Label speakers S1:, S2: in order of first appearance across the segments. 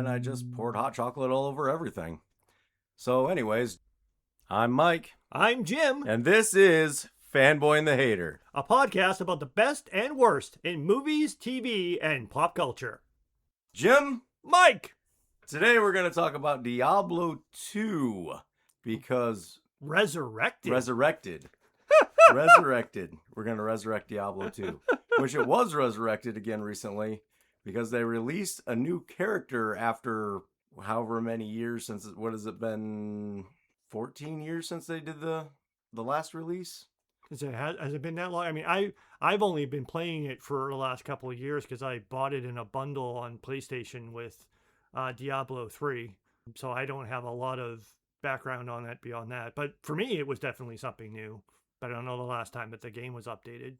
S1: then I just poured hot chocolate all over everything. So anyways, I'm Mike.
S2: I'm Jim,
S1: And this is Fanboy and the Hater,
S2: a podcast about the best and worst in movies, TV, and pop culture.
S1: Jim,
S2: Mike!
S1: Today we're going to talk about Diablo II because...
S2: Resurrected.
S1: Resurrected. We're going to resurrect Diablo 2, which it was resurrected again recently because they released a new character after however many years since, what has it been, 14 years since they did the last release?
S2: Has it been that long? I mean, I've only been playing it for the last couple of years because I bought it in a bundle on PlayStation with Diablo 3. So I don't have a lot of background on that beyond that. But for me, it was definitely something new. But I don't know the last time that the game was updated.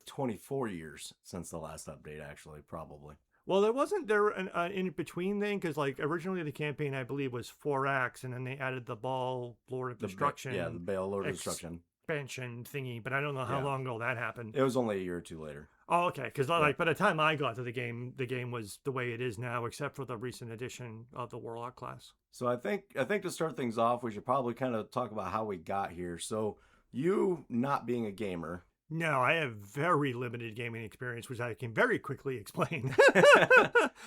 S1: 24 years since the last update, actually, probably.
S2: Well, wasn't there an in-between thing? Because, like, originally the campaign, I believe, was 4 acts, and then they added the Baal Lord of Destruction.
S1: The Baal Lord of Destruction
S2: expansion thingy, but I don't know how long ago that happened.
S1: It was only a year or two later.
S2: Oh, okay. Because by the time I got to the game was the way it is now, except for the recent addition of the Warlock class.
S1: So I think to start things off, we should probably kind of talk about how we got here. So you not being a gamer.
S2: No, I have very limited gaming experience, which I can very quickly explain.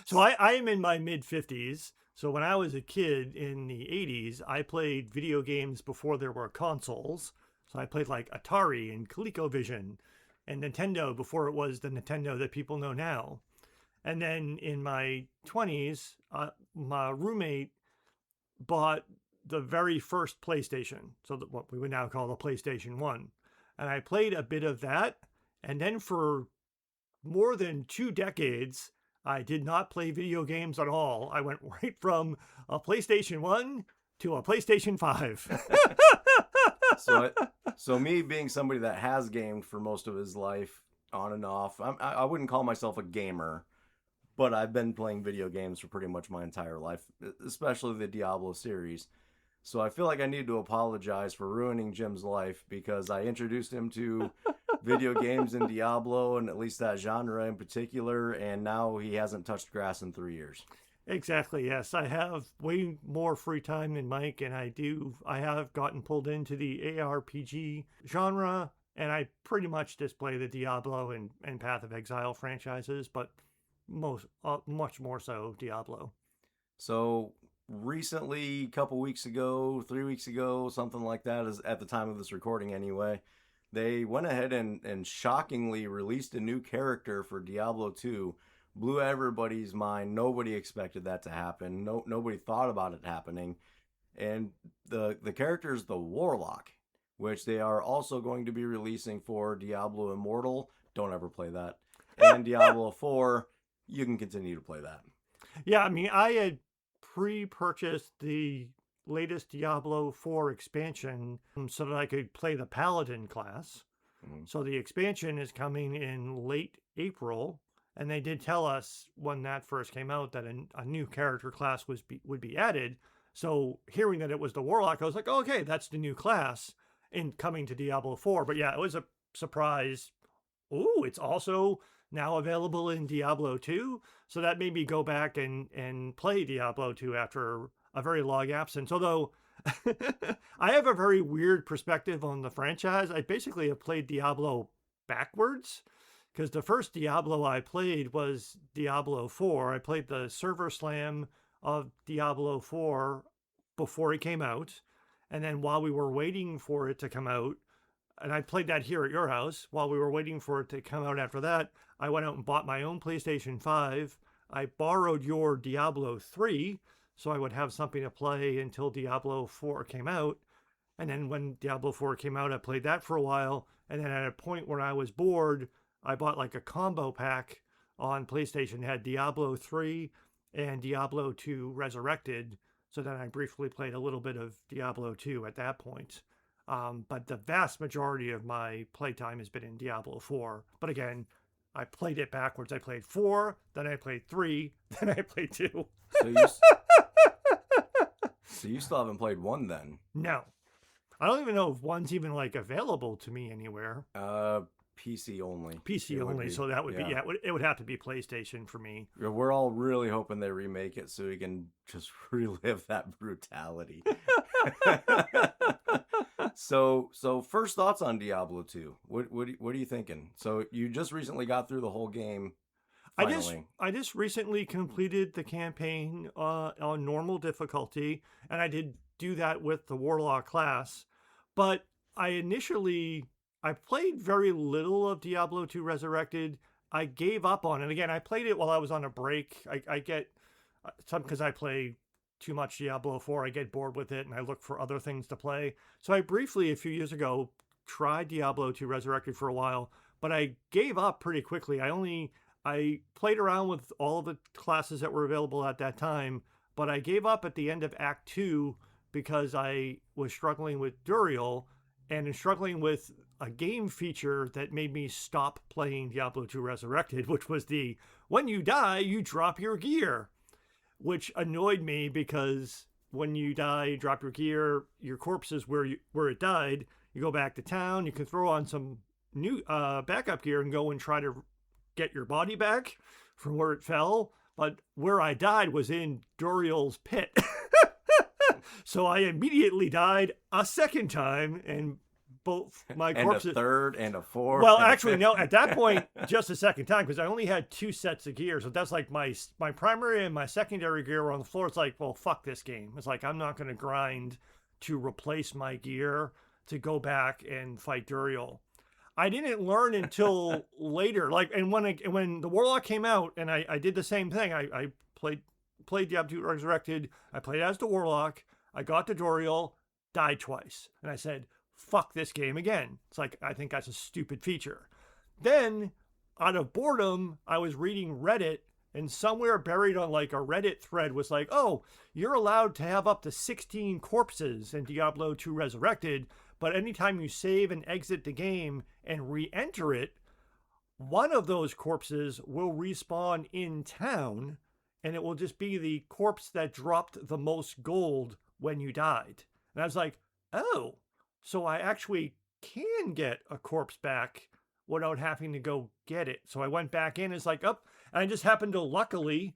S2: So I am in my mid-50s. So when I was a kid in the 80s, I played video games before there were consoles. So I played like Atari and ColecoVision and Nintendo before it was the Nintendo that people know now. And then in my 20s, my roommate bought the very first PlayStation. So what we would now call the PlayStation 1. And I played a bit of that. And then for more than 2 decades, I did not play video games at all. I went right from a PlayStation 1 to a PlayStation 5.
S1: So me being somebody that has gamed for most of his life on and off, I wouldn't call myself a gamer, but I've been playing video games for pretty much my entire life, especially the Diablo series. So I feel like I need to apologize for ruining Jim's life because I introduced him to video games and Diablo, and at least that genre in particular, and now he hasn't touched grass in 3 years.
S2: Exactly, yes. I have way more free time than Mike, and I have gotten pulled into the ARPG genre, and I pretty much just play the Diablo and Path of Exile franchises, but much more so Diablo.
S1: So recently, a couple weeks ago, 3 weeks ago, something like that, is at the time of this recording anyway, they went ahead and shockingly released a new character for Diablo 2. Blew everybody's mind. Nobody expected that to happen. Nobody thought about it happening. And the character is the Warlock, which they are also going to be releasing for Diablo Immortal. Don't ever play that. And Diablo 4, you can continue to play that.
S2: Yeah, I mean, I had pre-purchased the latest Diablo 4 expansion so that I could play the Paladin class. Mm-hmm. So the expansion is coming in late April. And they did tell us when that first came out that a new character class would be added. So hearing that it was the Warlock, I was like, oh, okay, that's the new class in coming to Diablo 4. But yeah, it was a surprise. Ooh, it's also now available in Diablo 2. So that made me go back and play Diablo 2 after a very long absence. Although I have a very weird perspective on the franchise. I basically have played Diablo backwards. Because the first Diablo I played was Diablo 4. I played the server slam of Diablo 4 before it came out. And then while we were waiting for it to come out, and I played that here at your house, while we were waiting for it to come out after that, I went out and bought my own PlayStation 5. I borrowed your Diablo 3, so I would have something to play until Diablo 4 came out. And then when Diablo 4 came out, I played that for a while. And then at a point where I was bored, I bought like a combo pack on PlayStation. It had Diablo 3 and Diablo 2 Resurrected. So then I briefly played a little bit of Diablo 2 at that point. But the vast majority of my playtime has been in Diablo 4. But again, I played it backwards. I played 4, then I played 3, then I played 2.
S1: So you still haven't played 1 then?
S2: No. I don't even know if 1's even like available to me anywhere.
S1: PC only.
S2: PC
S1: It would
S2: only.
S1: be.
S2: So that would be,
S1: Yeah.
S2: yeah, it would have to be PlayStation for me.
S1: Yeah, we're all really hoping they remake it so we can just relive that brutality. So first thoughts on Diablo 2. What are you thinking? So you just recently got through the whole game finally.
S2: I just recently completed the campaign on normal difficulty, and I did do that with the Warlock class. But I played very little of Diablo 2 Resurrected. I gave up on it. Again, I played it while I was on a break. I get some because I play too much Diablo 4. I get bored with it and I look for other things to play. So I briefly, a few years ago, tried Diablo 2 Resurrected for a while, but I gave up pretty quickly. I played around with all of the classes that were available at that time, but I gave up at the end of Act 2 because I was struggling with Duriel and struggling with a game feature that made me stop playing Diablo 2 Resurrected, which was the when you die, you drop your gear, which annoyed me because when you die, you drop your gear, your corpse is where it died. You go back to town, you can throw on some new backup gear and go and try to get your body back from where it fell. But where I died was in Duriel's pit. So I immediately died a second time, and both my corpses.
S1: And a third and a fourth.
S2: Well, actually, no. At that point, just a second time because I only had 2 sets of gear. So that's like my primary and my secondary gear were on the floor. It's like, well, fuck this game. It's like I'm not going to grind to replace my gear to go back and fight Duriel. I didn't learn until later. Like, and when the Warlock came out, and I did the same thing. I played Diablo 2 Resurrected. I played as the Warlock. I got to Duriel, died twice, and I said, fuck this game again. It's like, I think that's a stupid feature. Then, out of boredom, I was reading Reddit, and somewhere buried on like a Reddit thread was like, oh, you're allowed to have up to 16 corpses in Diablo 2 Resurrected, but anytime you save and exit the game and re-enter it, one of those corpses will respawn in town, and it will just be the corpse that dropped the most gold when you died. And I was like, oh, so I actually can get a corpse back without having to go get it. So I went back in, it's like, oh, and I just happened to, luckily,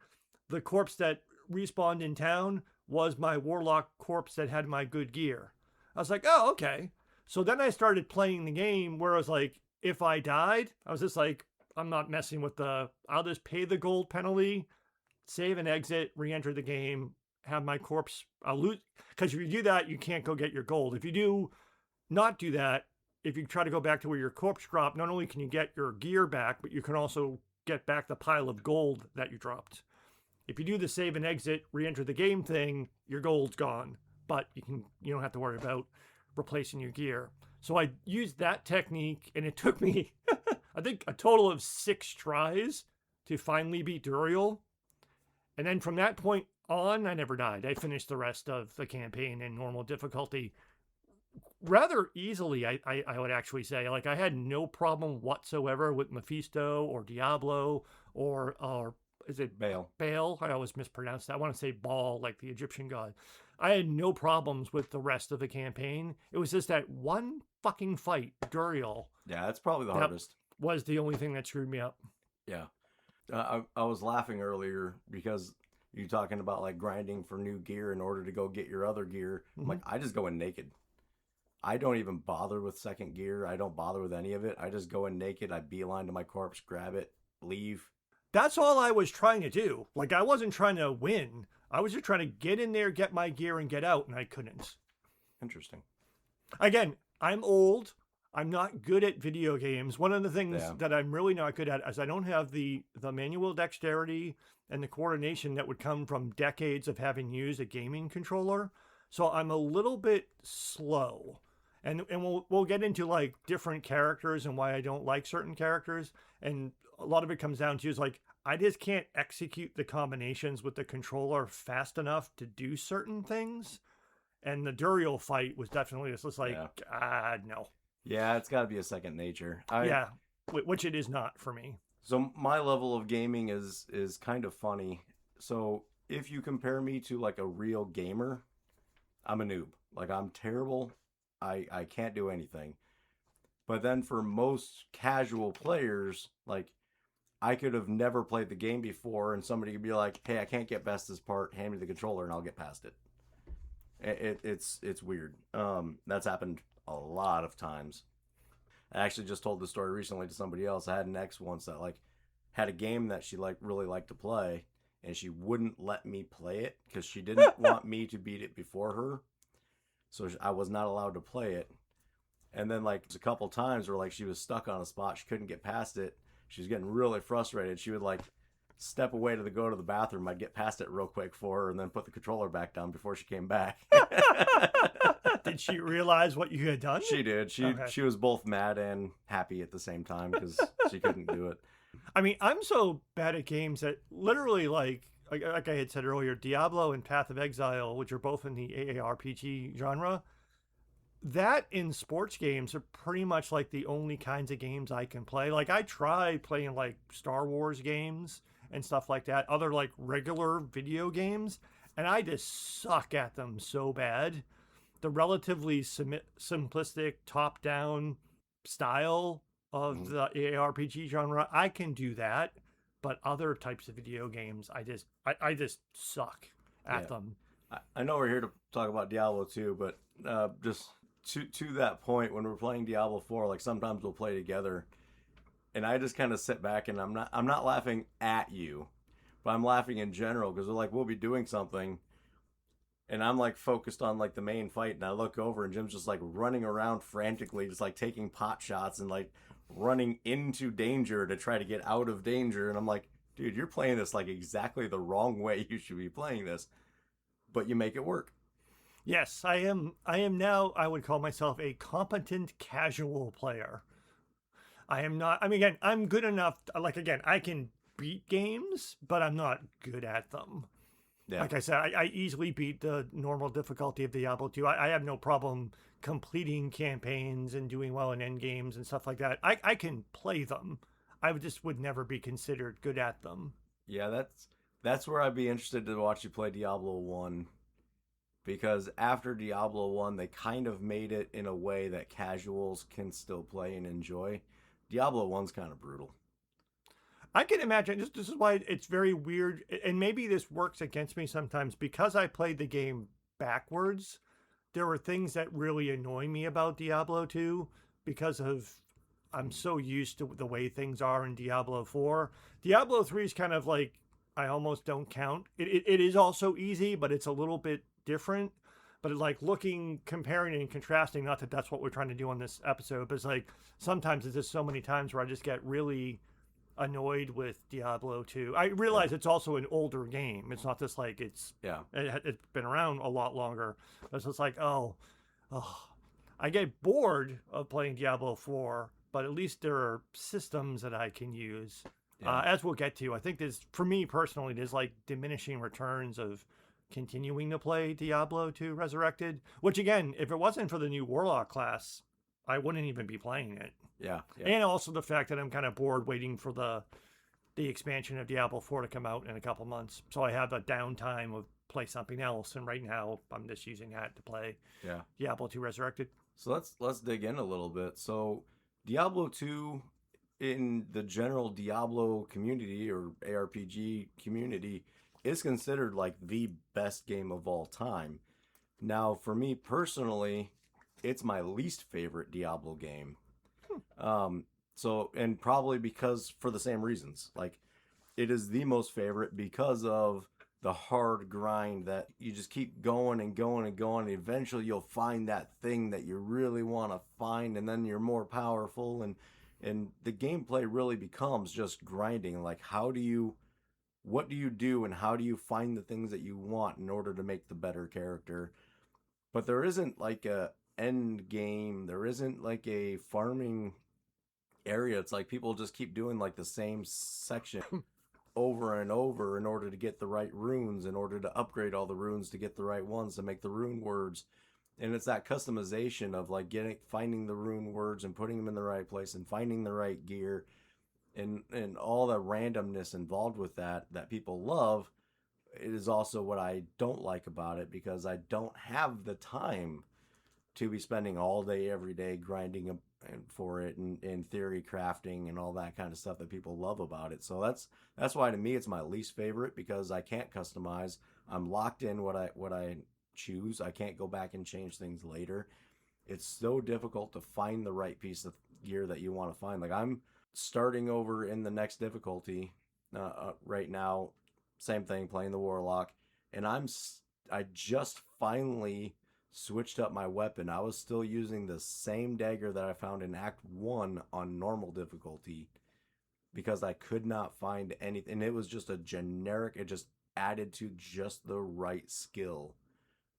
S2: the corpse that respawned in town was my Warlock corpse that had my good gear. I was like, oh, okay. So then I started playing the game where I was like, if I died, I was just like, I'm not messing with I'll just pay the gold penalty, save and exit, re-enter the game, have my corpse, I'll lose, because if you do that, you can't go get your gold. If you do not do that, if you try to go back to where your corpse dropped, not only can you get your gear back, but you can also get back the pile of gold that you dropped. If you do the save and exit, re-enter the game thing, your gold's gone, but you don't have to worry about replacing your gear. So I used that technique, and it took me, I think, a total of 6 tries to finally beat Duriel. And then from that point on, I never died. I finished the rest of the campaign in normal difficulty rather easily, I would actually say. Like, I had no problem whatsoever with Mephisto or Diablo or is it
S1: Baal?
S2: Baal? I always mispronounce that. I want to say Baal, like the Egyptian god. I had no problems with the rest of the campaign. It was just that one fucking fight, Duriel.
S1: Yeah, that's probably the hardest.
S2: Was the only thing that screwed me up.
S1: Yeah. I was laughing earlier because you're talking about like grinding for new gear in order to go get your other gear. I'm like, I just go in naked. I don't even bother with second gear. I don't bother with any of it. I just go in naked. I beeline to my corpse, grab it, leave.
S2: That's all I was trying to do. Like, I wasn't trying to win. I was just trying to get in there, get my gear, and get out, and I couldn't.
S1: Interesting.
S2: Again, I'm old. I'm not good at video games. One of the things that I'm really not good at is I don't have the manual dexterity and the coordination that would come from decades of having used a gaming controller. So I'm a little bit slow. And we'll get into like different characters and why I don't like certain characters. And a lot of it comes down to is like, I just can't execute the combinations with the controller fast enough to do certain things. And the Duriel fight was definitely just like, no.
S1: Yeah, it's got to be a second nature.
S2: Which it is not for me.
S1: So my level of gaming is kind of funny. So if you compare me to like a real gamer, I'm a noob. Like, I'm terrible. I can't do anything. But then for most casual players, like I could have never played the game before, and somebody could be like, "Hey, I can't get past this part. Hand me the controller, and I'll get past it." It's weird. That's happened a lot of times. I actually just told the story recently to somebody else. I had an ex once that like had a game that she like really liked to play, and she wouldn't let me play it because she didn't want me to beat it before her. So I was not allowed to play it. And then like a couple times where like she was stuck on a spot, she couldn't get past it. She was getting really frustrated. She would like step away to go to the bathroom. I'd get past it real quick for her and then put the controller back down before she came back.
S2: Did she realize what you had done?
S1: She did. She was both mad and happy at the same time because she couldn't do it.
S2: I mean, I'm so bad at games that literally, like I had said earlier, Diablo and Path of Exile, which are both in the AARPG genre, that in sports games are pretty much like the only kinds of games I can play. Like I tried playing like Star Wars games and stuff like that, other like regular video games, and I just suck at them so bad. The relatively simplistic top-down style of the ARPG genre, I can do that, but other types of video games, I just suck at them.
S1: I know we're here to talk about Diablo 2, but just to that point, when we're playing Diablo 4, like sometimes we'll play together, and I just kind of sit back and I'm not laughing at you, but I'm laughing in general because we'll be doing something, and I'm like focused on like the main fight, and I look over and Jim's just like running around frantically, just like taking pot shots and like running into danger to try to get out of danger, and I'm like, dude, you're playing this like exactly the wrong way you should be playing this, but you make it work.
S2: Yes, I am now, I would call myself a competent casual player. I am not, I mean, again, I'm good enough, like, again, I can beat games, but I'm not good at them. Yeah. Like I said, I easily beat the normal difficulty of Diablo 2. I have no problem completing campaigns and doing well in end games and stuff like that. I can play them. I just would never be considered good at them.
S1: Yeah, that's where I'd be interested to watch you play Diablo 1. Because after Diablo 1, they kind of made it in a way that casuals can still play and enjoy. Diablo 1's kind of brutal.
S2: I can imagine, this is why it's very weird, and maybe this works against me sometimes, because I played the game backwards, there were things that really annoy me about Diablo 2, because I'm so used to the way things are in Diablo 4. Diablo 3 is kind of like, I almost don't count. It is also easy, but it's a little bit different. But like comparing and contrasting, not that that's what we're trying to do on this episode, but it's like sometimes there's just so many times where I just get really annoyed with Diablo 2. I realize it's also an older game. It's not just like it's been around a lot longer. It's just like, I get bored of playing Diablo 4, but at least there are systems that I can use. As we'll get to, I think for me personally, there's like diminishing returns of continuing to play Diablo 2 Resurrected, which again, if it wasn't for the new Warlock class, I wouldn't even be playing it.
S1: Yeah.
S2: And also the fact that I'm kind of bored waiting for the expansion of Diablo 4 to come out in a couple months. So I have a downtime of play something else, and right now I'm just using that to play Diablo 2 Resurrected.
S1: So let's dig in a little bit. So Diablo 2 in the general Diablo community or ARPG community is considered like the best game of all time. Now, for me personally, it's my least favorite Diablo game. So, and probably because for the same reasons. Like, it is the most favorite because of the hard grind that you just keep going and going and going. And eventually you'll find that thing that you really want to find, and then you're more powerful, and the gameplay really becomes just grinding. Like, what do you do and how do you find the things that you want in order to make the better character? But there isn't like a end game. There isn't like a farming area. It's like people just keep doing like the same section over and over in order to get the right runes, in order to upgrade all the runes to get the right ones, to make the rune words. And it's that customization of like finding the rune words and putting them in the right place and finding the right gear and all the randomness involved with that people love. It is also what I don't like about it, because I don't have the time to be spending all day every day grinding for it, and in theory crafting and all that kind of stuff that people love about it. So that's why to me it's my least favorite, because I can't customize. I'm locked in what I choose. I can't go back and change things later. It's so difficult to find the right piece of gear that you want to find. Like, I'm starting over in the next difficulty right now. Same thing, playing the Warlock, and I just finally switched up my weapon. I was still using the same dagger that I found in Act 1 on normal difficulty because I could not find anything. And it was just a generic, it just added to just the right skill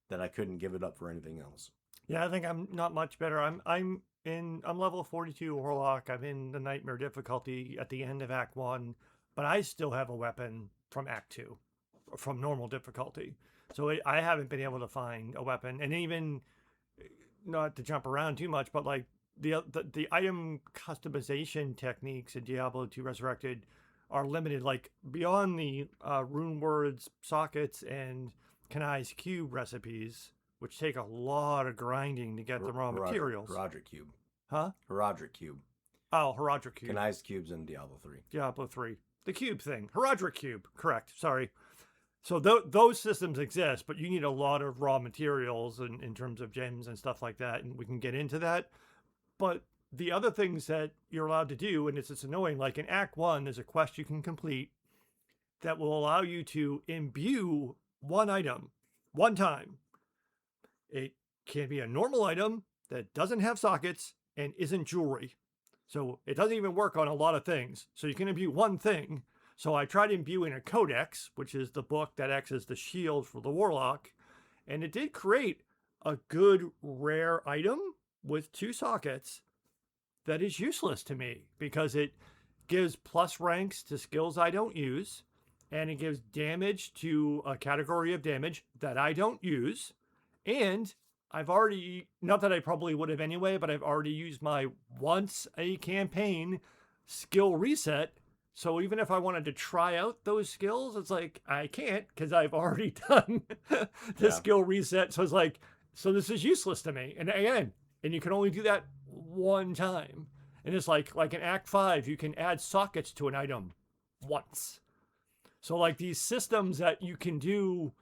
S1: that I couldn't give it up for anything else.
S2: Yeah, I think I'm not much better. I'm level 42 Warlock. I'm in the Nightmare difficulty at the end of Act 1, but I still have a weapon from Act 2, from normal difficulty. So I haven't been able to find a weapon, and even, not to jump around too much, but like the item customization techniques in Diablo 2 Resurrected are limited. Like, beyond the rune words, sockets, and Kanai's cube recipes, which take a lot of grinding to get the raw materials.
S1: Herodric cube.
S2: Huh?
S1: Herodric cube.
S2: Oh, Herodric cube.
S1: Kanai's cubes in Diablo 3.
S2: Diablo 3. The cube thing. Herodric cube. Correct. Sorry. So those systems exist, but you need a lot of raw materials in terms of gems and stuff like that, and we can get into that. But the other things that you're allowed to do, and it's annoying, like in Act 1, there's a quest you can complete that will allow you to imbue one item one time. It can be a normal item that doesn't have sockets and isn't jewelry. So it doesn't even work on a lot of things. So you can imbue one thing. So I tried imbuing a codex, which is the book that acts as the shield for the Warlock, and it did create a good rare item with 2 sockets that is useless to me because it gives plus ranks to skills I don't use, and it gives damage to a category of damage that I don't use, and I've already, not that I probably would have anyway, but I've already used my once a campaign skill reset. So even if I wanted to try out those skills, it's like, I can't because I've already done the skill reset. So it's like, so this is useless to me. And again, and you can only do that one time. And it's like in Act 5, you can add sockets to an item once. So like these systems that you can do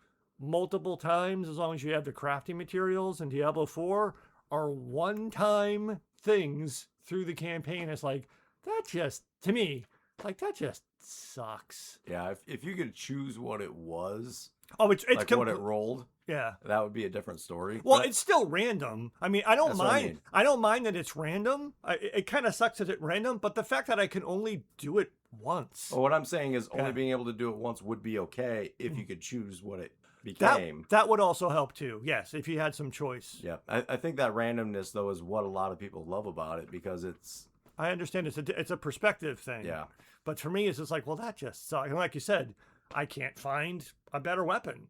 S2: multiple times as long as you have the crafting materials in Diablo 4 are one-time things through the campaign. It's like, that just, to me, like, that just sucks.
S1: Yeah, if you could choose what it was,
S2: it's
S1: like what it rolled,
S2: yeah,
S1: that would be a different story.
S2: Well, it's still random. I mean, I don't mind.
S1: I mean.
S2: I don't mind that it's random. It kind of sucks that it's random, but the fact that I can only do it once.
S1: Well, what I'm saying is only being able to do it once would be okay if you could choose what it became.
S2: That would also help too. Yes, if you had some choice.
S1: Yeah, I think that randomness though is what a lot of people love about it, because it's.
S2: I understand it's a perspective thing.
S1: Yeah.
S2: But for me, it's just like, well, that just sucks. And like you said, I can't find a better weapon.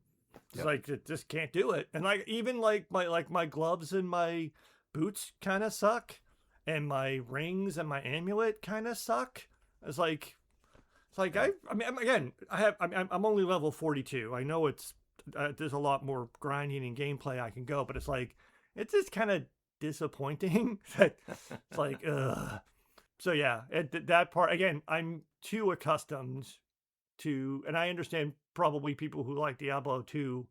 S2: It's like, it just can't do it. And like, even like my gloves and my boots kind of suck, and my rings and my amulet kind of suck. It's like I mean, again, I'm only level 42. I know it's there's a lot more grinding and gameplay I can go, but it's like, it's just kind of disappointing that it's like, ugh. So yeah, that part, again, I'm too accustomed to, and I understand probably people who like Diablo 2,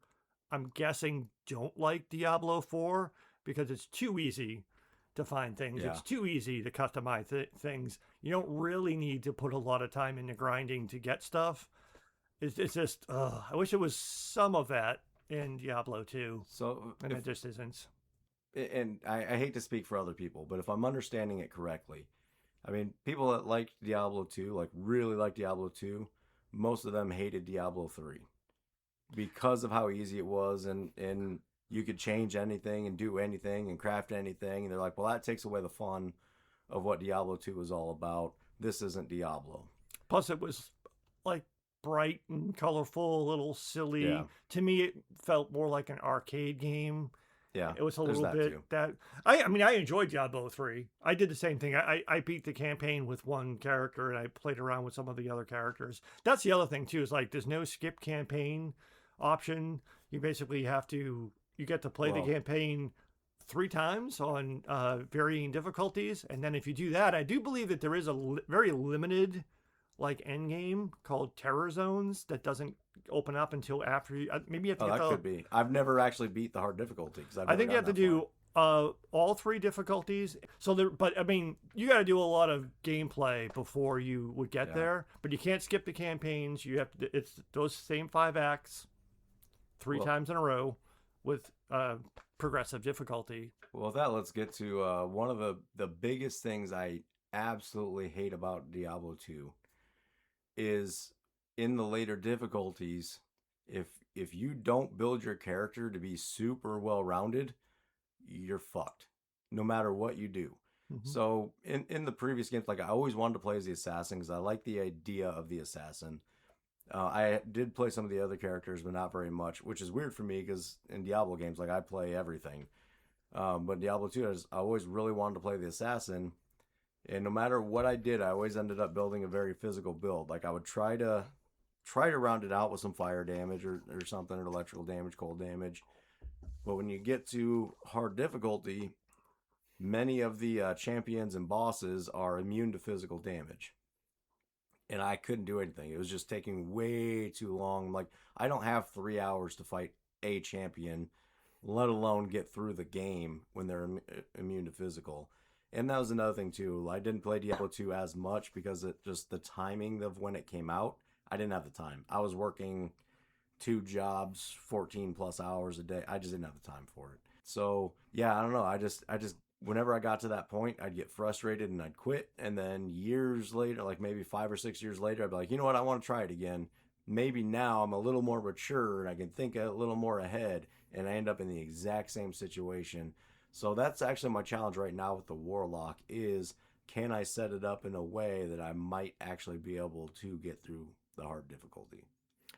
S2: I'm guessing don't like Diablo 4 because it's too easy to find things. Yeah. It's too easy to customize things. You don't really need to put a lot of time into grinding to get stuff. It's just, I wish it was some of that in Diablo 2.
S1: So,
S2: and it just isn't.
S1: And I hate to speak for other people, but if I'm understanding it correctly, I mean, people that like Diablo 2, like really like Diablo 2, most of them hated Diablo 3 because of how easy it was, and you could change anything and do anything and craft anything. And they're like, well, that takes away the fun of what Diablo 2 was all about. This isn't Diablo.
S2: Plus, it was like bright and colorful, a little silly. Yeah. To me, it felt more like an arcade game.
S1: Yeah,
S2: it was a little bit too. I mean, I enjoyed Diablo 3. I did the same thing. I beat the campaign with one character, and I played around with some of the other characters. That's the other thing too, is like there's no skip campaign option. You basically have to, you get to play the campaign 3 times on varying difficulties. And then if you do that, I do believe that there is a very limited like end game called Terror Zones that doesn't open up until after you. Maybe you have to
S1: Oh,
S2: get
S1: that could be. I've never actually beat the hard difficulty because I've
S2: I
S1: never
S2: think you have to
S1: gotten that
S2: do all 3 difficulties. So there, but I mean, you got to do a lot of gameplay before you would get
S1: Yeah.
S2: there. But you can't skip the campaigns. You have to. It's those same 5 acts, 3
S1: Well-
S2: times in a row, with progressive difficulty.
S1: Well, with that, let's get to one of the biggest things I absolutely hate about Diablo 2 is in the later difficulties, if you don't build your character to be super well rounded, you're fucked. No matter what you do.
S2: Mhm.
S1: So in the previous games, like I always wanted to play as the assassin because I like the idea of the assassin. I did play some of the other characters, but not very much, which is weird for me because in Diablo games, like I play everything. But Diablo 2, I always really wanted to play the assassin. And no matter what I did, I always ended up building a very physical build. Like I would try to round it out with some fire damage or something, or electrical damage, cold damage. But when you get to hard difficulty, many of the champions and bosses are immune to physical damage. And I couldn't do anything. It was just taking way too long. Like, I don't have 3 hours to fight a champion, let alone get through the game when they're immune to physical. And that was another thing, too. I didn't play Diablo 2 as much because it just the timing of when it came out, I didn't have the time. I was working 2 jobs, 14 plus hours a day. I just didn't have the time for it. So, yeah, I don't know. I just whenever I got to that point, I'd get frustrated and I'd quit. And then years later, like maybe 5 or 6 years later, I'd be like, you know what? I want to try it again. Maybe now I'm a little more mature and I can think a little more ahead. And I end up in the exact same situation. So that's actually my challenge right now with the Warlock is, can I set it up in a way that I might actually be able to get through the hard difficulty?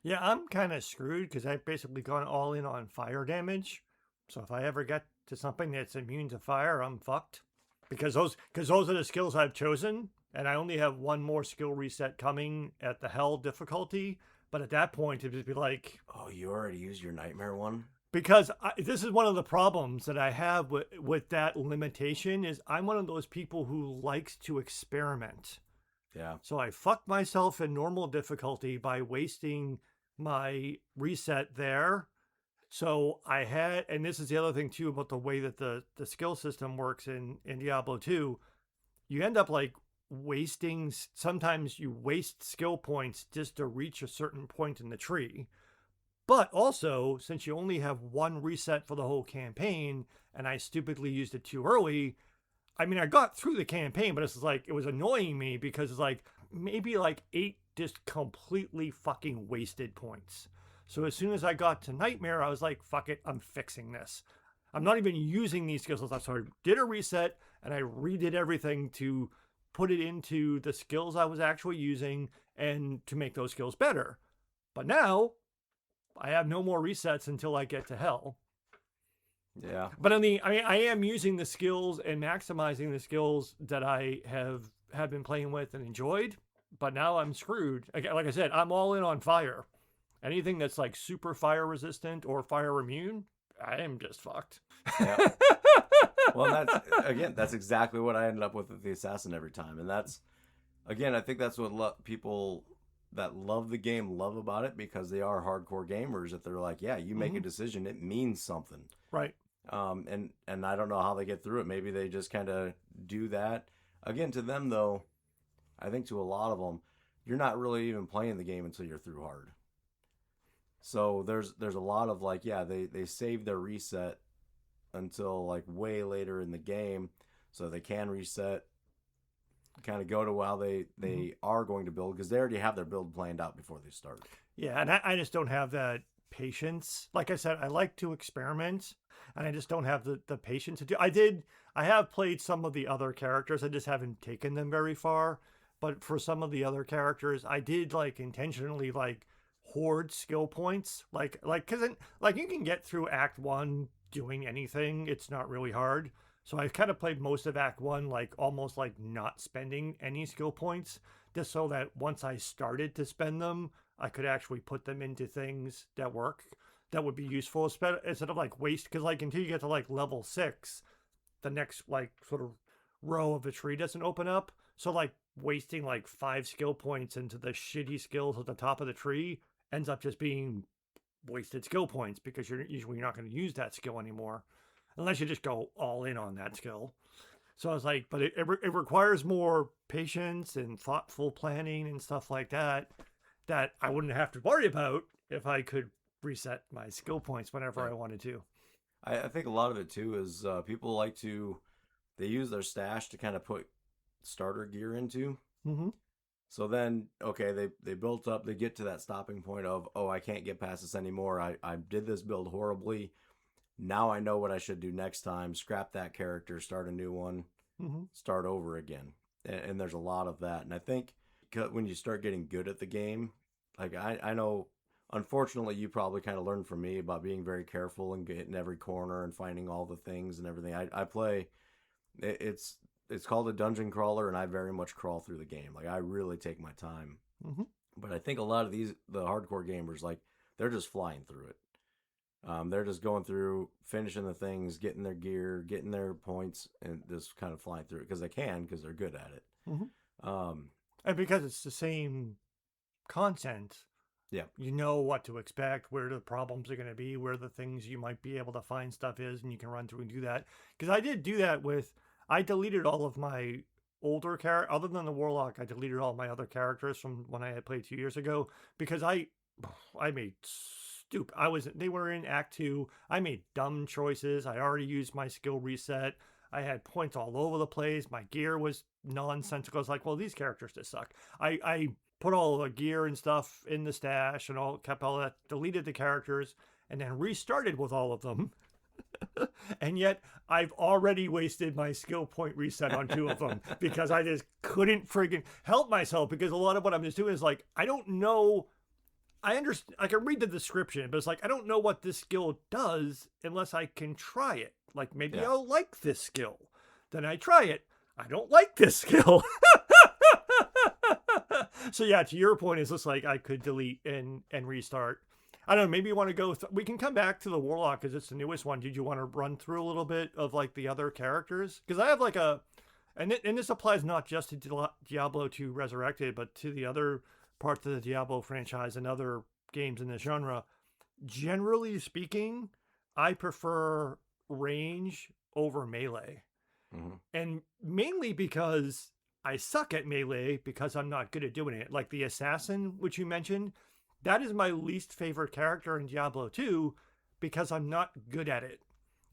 S2: Yeah, I'm kind of screwed because I've basically gone all in on fire damage. So if I ever get to something that's immune to fire, I'm fucked. Because those are the skills I've chosen, and I only have one more skill reset coming at the hell difficulty. But at that point, it'd be like,
S1: Oh, you already used your nightmare one?
S2: because this is one of the problems that I have with that limitation is I'm one of those people who likes to experiment.
S1: Yeah.
S2: So I fucked myself in normal difficulty by wasting my reset there. So I had, and this is the other thing too about the way that the skill system works in Diablo 2, you end up like wasting, sometimes you waste skill points just to reach a certain point in the tree. But also, since you only have one reset for the whole campaign, and I stupidly used it too early, I mean, I got through the campaign, but it's like, it was annoying me because it's like, maybe like 8 just completely fucking wasted points. So as soon as I got to Nightmare, I was like, fuck it, I'm fixing this. I'm not even using these skills. So I did a reset and I redid everything to put it into the skills I was actually using and to make those skills better. But now I have no more resets until I get to hell.
S1: Yeah.
S2: But I mean, I am using the skills and maximizing the skills that I have been playing with and enjoyed. But now I'm screwed. Like I said, I'm all in on fire. Anything that's like super fire resistant or fire immune, I am just fucked.
S1: Yeah. Well, that's exactly what I ended up with the assassin every time. And that's, again, I think that's what people that love the game love about it, because they are hardcore gamers, that they're like, yeah, you make a decision, it means something.
S2: Right.
S1: And I don't know how they get through it. Maybe they just kind of do that. Again, to them though, I think to a lot of them, you're not really even playing the game until you're through hard. So there's a lot of like, yeah, they save their reset until like way later in the game, so they can reset, kind of go to how they are going to build, because they already have their build planned out before they start.
S2: Yeah, and I just don't have that patience. Like I said, I like to experiment, and I just don't have the patience to do. I have played some of the other characters. I just haven't taken them very far. But for some of the other characters, I did like intentionally like hoard skill points. Because you can get through Act 1 doing anything. It's not really hard. So I kind of played most of Act 1 like almost like not spending any skill points, just so that once I started to spend them, I could actually put them into things that work. that would be useful instead of like waste, because like until you get to like level 6, the next like sort of row of the tree doesn't open up. So like wasting like 5 skill points into the shitty skills at the top of the tree ends up just being wasted skill points, because you're not going to use that skill anymore unless you just go all in on that skill. So I was like, but it requires more patience and thoughtful planning and stuff like that I wouldn't have to worry about if I could reset my skill points whenever I wanted to.
S1: I think a lot of it too is people like to, they use their stash to kind of put starter gear into.
S2: Mm-hmm.
S1: So then, okay, they built up, they get to that stopping point of, oh, I can't get past this anymore. I did this build horribly. Now I know what I should do next time. Scrap that character, start a new one,
S2: Mm-hmm.
S1: start over again. And there's a lot of that. And I think when you start getting good at the game, like I know, unfortunately, you probably kind of learned from me about being very careful and getting every corner and finding all the things and everything. I play, it's called a dungeon crawler, and I very much crawl through the game. Like I really take my time.
S2: Mm-hmm.
S1: But I think a lot of the hardcore gamers, like they're just flying through it. They're just going through, finishing the things, getting their gear, getting their points, and just kind of flying through it because they can, because they're good at it.
S2: Mm-hmm.
S1: Um,
S2: And because it's the same content,
S1: yeah,
S2: you know what to expect, where the problems are going to be, where the things you might be able to find stuff is, and you can run through and do that. Because I did do that I deleted all of my older characters, other than the Warlock. I deleted all my other characters from when I had played 2 years ago, because I made they were in Act 2. I made dumb choices. I already used my skill reset. I had points all over the place. My gear was nonsensical. I was like, well, these characters just suck. I put all the gear and stuff in the stash and kept all that, deleted the characters, and then restarted with all of them. And yet I've already wasted my skill point reset on 2 of them because I just couldn't friggin' help myself, because a lot of what I'm just doing is like, I don't know. I understand. I can read the description, but it's like, I don't know what this skill does unless I can try it. Like, maybe I'll like this skill. Then I try it. I don't like this skill. So yeah, to your point, it's just like I could delete and restart. I don't know. Maybe you want to go. We can come back to the Warlock because it's the newest one. Did you want to run through a little bit of like the other characters? Because I have like and this applies not just to Diablo 2 Resurrected, but to the other parts of the Diablo franchise and other games in this genre. Generally speaking, I prefer range over melee.
S1: mm-hmm.
S2: And mainly because I suck at melee, because I'm not good at doing it. Like the assassin, which you mentioned, that is my least favorite character in Diablo 2 because I'm not good at it.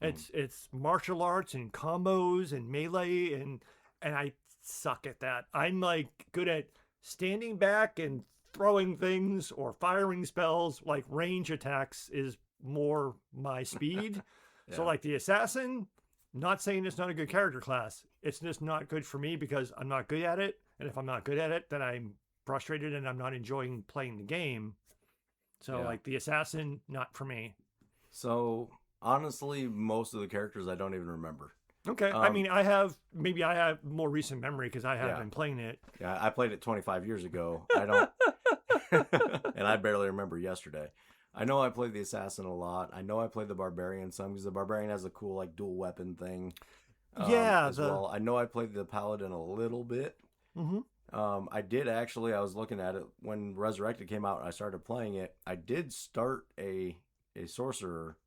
S2: It's martial arts and combos and melee, and I suck at that. I'm like good at standing back and throwing things or firing spells. Like range attacks is more my speed.
S1: Yeah.
S2: So like the assassin, not saying it's not a good character class. It's just not good for me because I'm not good at it. And if I'm not good at it, then I'm frustrated and I'm not enjoying playing the game. So like the assassin, not for me.
S1: So honestly, most of the characters I don't even remember.
S2: Okay. I mean, I have more recent memory because I have been playing it.
S1: Yeah, I played it 25 years ago. I don't, and I barely remember yesterday. I know I played the assassin a lot. I know I played the barbarian some because the barbarian has a cool like dual weapon thing. As well. I know I played the paladin a little bit.
S2: Mm-hmm.
S1: I did actually. I was looking at it when Resurrected came out and I started playing it. I did start a sorcerer,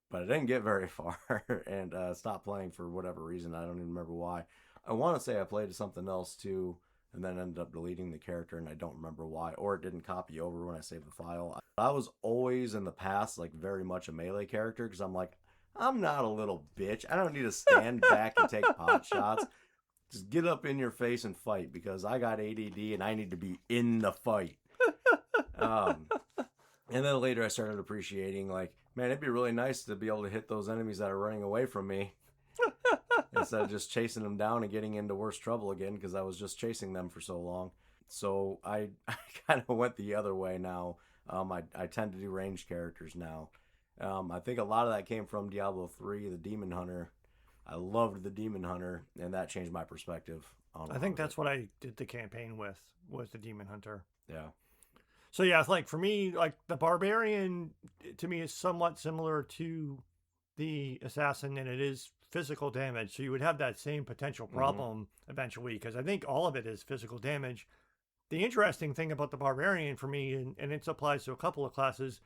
S1: but I didn't get very far and stopped playing for whatever reason. I don't even remember why. I want to say I played something else too, and then ended up deleting the character, and I don't remember why, or it didn't copy over when I saved the file. I was always in the past like very much a melee character because I'm like, I'm not a little bitch. I don't need to stand back and take pot shots. Just get up in your face and fight because I got ADD and I need to be in the fight. And then later I started appreciating like, man, it'd be really nice to be able to hit those enemies that are running away from me instead of just chasing them down and getting into worse trouble again because I was just chasing them for so long. So I kind of went the other way now. I tend to do ranged characters now. I think a lot of that came from Diablo 3, the Demon Hunter. I loved the Demon Hunter, and that changed my perspective on
S2: I think that's what I did the campaign with, was the Demon Hunter.
S1: Yeah.
S2: So yeah, it's like for me, like the barbarian to me is somewhat similar to the assassin, and it is physical damage. So you would have that same potential
S1: Mm-hmm.
S2: problem eventually, because I think all of it is physical damage. The interesting thing about the barbarian for me, and it applies to a couple of classes,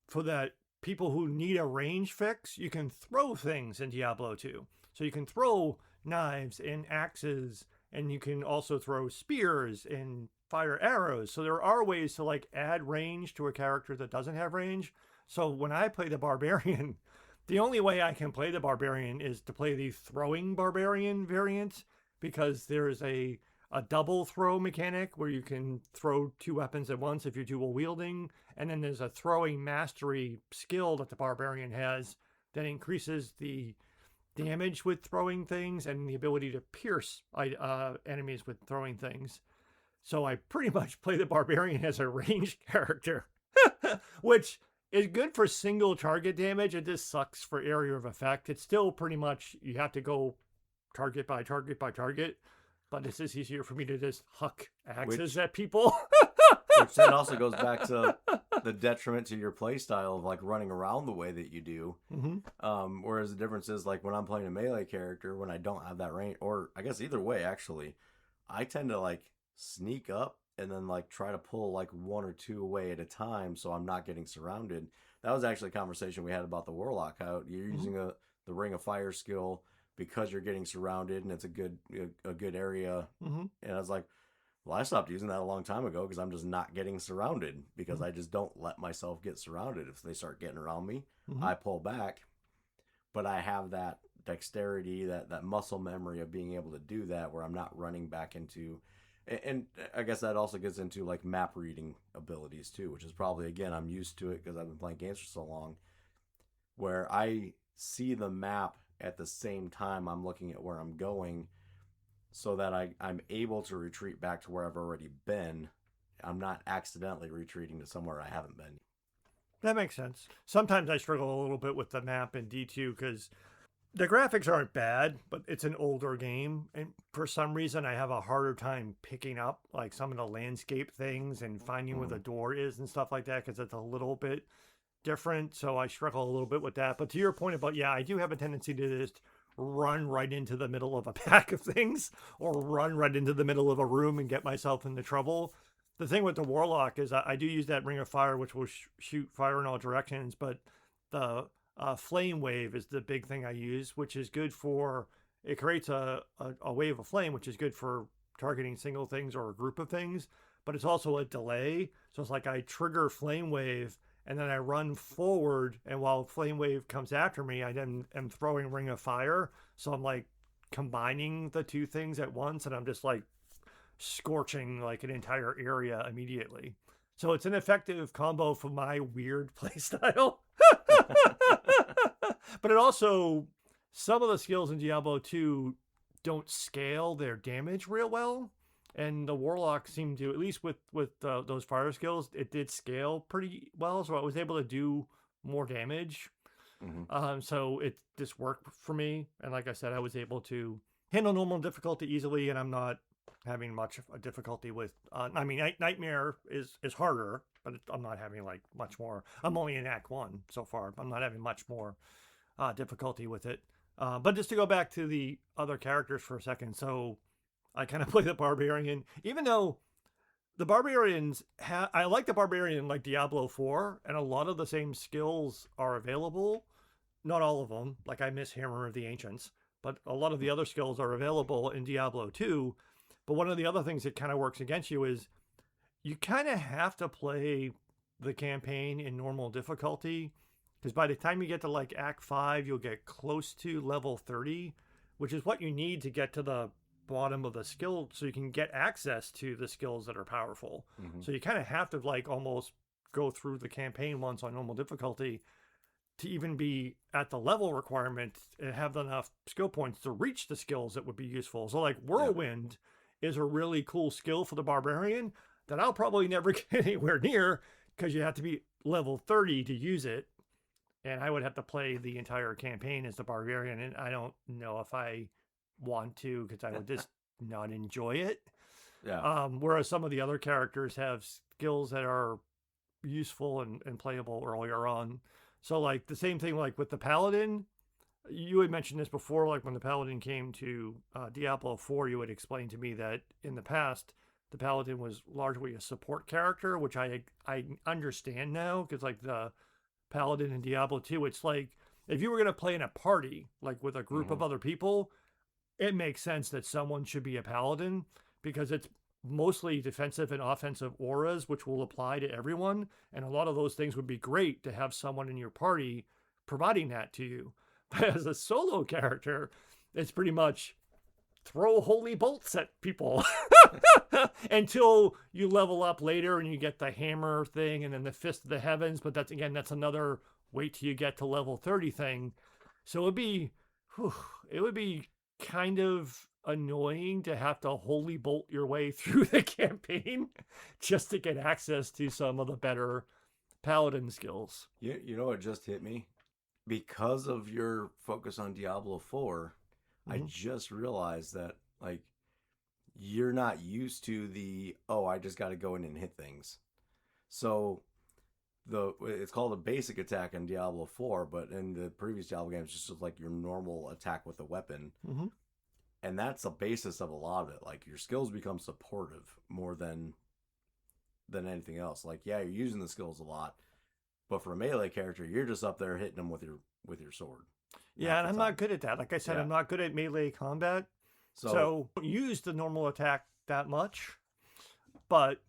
S2: for that people who need a range fix, you can throw things in Diablo 2. So you can throw knives and axes, and you can also throw spears and fire arrows. So there are ways to like add range to a character that doesn't have range. So when I play the barbarian, the only way I can play the barbarian is to play the throwing barbarian variant, because there's a double throw mechanic where you can throw two weapons at once if you're dual wielding. And then there's a throwing mastery skill that the barbarian has that increases the damage with throwing things and the ability to pierce enemies with throwing things. So I pretty much play the barbarian as a ranged character, which is good for single target damage. It just sucks for area of effect. It's still pretty much you have to go target by target by target, but it's just easier for me to just huck axes
S1: Which
S2: at people.
S1: which then also goes back to the detriment to your play style of like running around the way that you do.
S2: Mm-hmm.
S1: Whereas the difference is like when I'm playing a melee character, when I don't have that range, or I guess either way actually, I tend to like sneak up and then like try to pull like one or two away at a time so I'm not getting surrounded. That was actually a conversation we had about the Warlock, how you're
S2: Mm-hmm.
S1: using the Ring of Fire skill because you're getting surrounded and it's a good area.
S2: Mm-hmm.
S1: And I was like, well, I stopped using that a long time ago because I'm just not getting surrounded, because I just don't let myself get surrounded. If they start getting around me,
S2: Mm-hmm.
S1: I pull back, but I have that dexterity, that muscle memory of being able to do that where I'm not running back into. And I guess that also gets into like map reading abilities too, which is probably, again, I'm used to it because I've been playing games for so long, where I see the map at the same time I'm looking at where I'm going, so that I'm able to retreat back to where I've already been. I'm not accidentally retreating to somewhere I haven't been.
S2: That makes sense. Sometimes I struggle a little bit with the map in D2 because the graphics aren't bad, but it's an older game. And for some reason, I have a harder time picking up like some of the landscape things and finding where
S1: Mm-hmm.
S2: the door is and stuff like that because it's a little bit different. So I struggle a little bit with that. But to your point about, yeah, I do have a tendency to just run right into the middle of a pack of things or run right into the middle of a room and get myself into trouble. The thing with the Warlock is I do use that Ring of Fire, which will shoot fire in all directions, but the flame wave is the big thing I use, which is good for, it creates a wave of flame, which is good for targeting single things or a group of things, but it's also a delay. So it's like I trigger flame wave and then I run forward, and while flame wave comes after me, I then am throwing Ring of Fire. So I'm like combining the two things at once, and I'm just like scorching like an entire area immediately. So it's an effective combo for my weird playstyle. But it also, some of the skills in Diablo 2 don't scale their damage real well. And the Warlock seemed to, at least with those fire skills, it did scale pretty well. So I was able to do more damage.
S1: Mm-hmm.
S2: So it just worked for me. And like I said, I was able to handle normal difficulty easily, and I'm not having much of a difficulty with. I mean, Nightmare is harder, but I'm not having like much more. I'm only in Act 1 so far. I'm not having much more difficulty with it. But just to go back to the other characters for a second, so I kind of play the Barbarian, even though the Barbarians I like the Barbarian like Diablo 4, and a lot of the same skills are available. Not all of them, like I miss Hammer of the Ancients, but a lot of the other skills are available in Diablo 2. But one of the other things that kind of works against you is you kind of have to play the campaign in normal difficulty, because by the time you get to like Act 5, you'll get close to level 30, which is what you need to get to the bottom of the skill so you can get access to the skills that are powerful.
S1: Mm-hmm.
S2: So you kind of have to like almost go through the campaign once on normal difficulty to even be at the level requirement and have enough skill points to reach the skills that would be useful. So like Whirlwind is a really cool skill for the Barbarian that I'll probably never get anywhere near because you have to be level 30 to use it. And I would have to play the entire campaign as the Barbarian, and I don't know if I want to, because I would just not enjoy it.
S1: Yeah.
S2: Whereas some of the other characters have skills that are useful and playable earlier on. So like the same thing like with the paladin, you had mentioned this before, like when the paladin came to Diablo 4, you had explained to me that in the past the paladin was largely a support character, which I understand now, because like the paladin in Diablo 2, it's like if you were going to play in a party like with a group of other people, it makes sense that someone should be a paladin because it's mostly defensive and offensive auras, which will apply to everyone. And a lot of those things would be great to have someone in your party providing that to you. But as a solo character, it's pretty much throw holy bolts at people until you level up later and you get the hammer thing and then the fist of the heavens. But that's another wait till you get to level 30 thing. So it would be kind of annoying to have to holy bolt your way through the campaign just to get access to some of the better paladin skills.
S1: You know what just hit me? Because of your focus on Diablo 4, I just realized that like you're not used to the I just got to go in and hit things. So it's called a basic attack in Diablo 4, but in the previous Diablo games, it's just like your normal attack with a weapon. And that's the basis of a lot of it. Like your skills become supportive more than anything else. Like you're using the skills a lot, but for a melee character, you're just up there hitting them with your sword.
S2: Yeah, and I'm not good at that. Like I said, I'm not good at melee combat. So I don't use the normal attack that much. But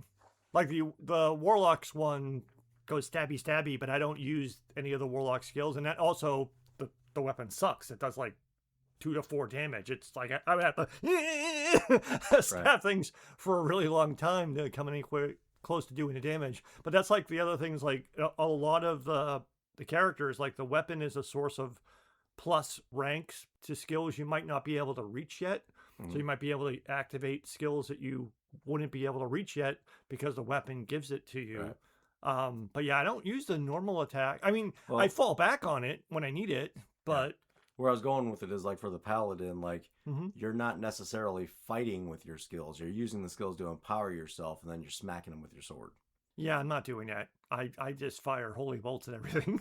S2: like the Warlock's one goes stabby stabby, but I don't use any of the Warlock skills. And that also the weapon sucks. It does like 2 to 4 damage. It's like I would have to stab things for a really long time to come anywhere close to doing the damage. But that's like the other things, like a lot of the characters, like the weapon is a source of plus ranks to skills you might not be able to reach yet. So you might be able to activate skills that you wouldn't be able to reach yet because the weapon gives it to you. But yeah, I don't use the normal attack. I mean, I fall back on it when I need it, but
S1: where I was going with it is like for the paladin, like you're not necessarily fighting with your skills. You're using the skills to empower yourself, and then you're smacking them with your sword.
S2: Yeah, I'm not doing that. I just fire holy bolts and everything.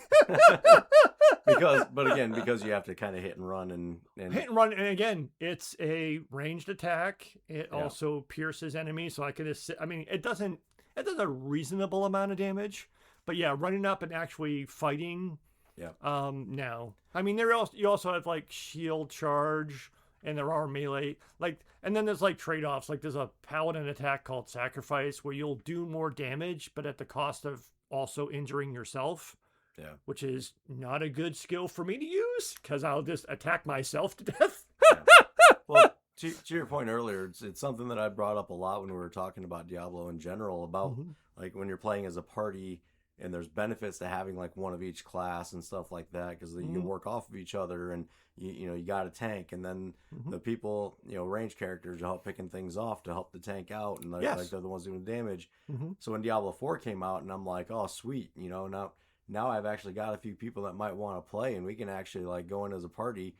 S1: because you have to kind of hit and run and
S2: hit and run, and again, it's a ranged attack. It also pierces enemies, so I can it does a reasonable amount of damage. But yeah, running up and actually fighting.
S1: Yeah.
S2: No. I mean, you also have like shield charge, and there are melee, like, and then there's like trade-offs. Like there's a paladin attack called Sacrifice where you'll do more damage, but at the cost of also injuring yourself.
S1: Yeah.
S2: Which is not a good skill for me to use because I'll just attack myself to death.
S1: Well, to your point earlier, it's something that I brought up a lot when we were talking about Diablo in general, about like when you're playing as a party and there's benefits to having like one of each class and stuff like that, because you can work off of each other, and you got a tank, and then the people, range characters are help picking things off to help the tank out, and like they're the ones doing the damage. So when Diablo 4 came out, and I'm like, oh sweet, now I've actually got a few people that might want to play, and we can actually like go in as a party,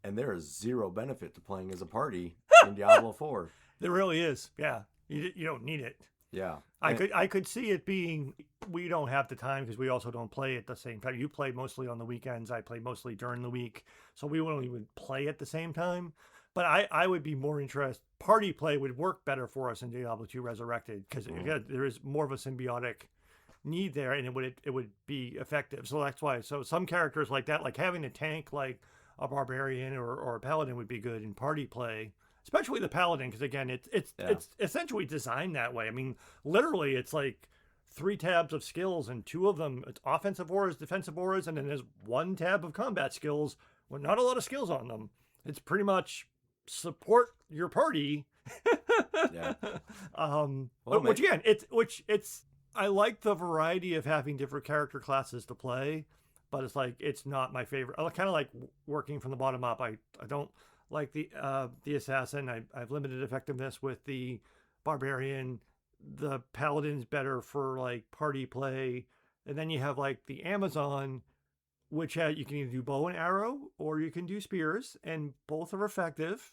S1: and there is zero benefit to playing as a party in Diablo 4.
S2: There really is. Yeah. You don't need it.
S1: Yeah.
S2: I could see it being, we don't have the time because we also don't play at the same time. You play mostly on the weekends. I play mostly during the week. So we won't even play at the same time. But I would be more interested. Party play would work better for us in Diablo 2 Resurrected because there is more of a symbiotic need there, and it would be effective. So that's why. So some characters like that, like having a tank like a barbarian or a paladin would be good in party play, especially the paladin, because again, it's essentially designed that way. I mean, literally, it's like 3 tabs of skills, and 2 of them it's offensive auras, defensive auras, and then there's 1 tab of combat skills with not a lot of skills on them. It's pretty much support your party.
S1: Yeah.
S2: Which again, it's I like the variety of having different character classes to play, but it's like it's not my favorite. I kind of like working from the bottom up. I don't like the assassin. I've limited effectiveness with the barbarian. The paladin's better for like party play, and then you have like the Amazon, which you can either do bow and arrow or you can do spears, and both are effective,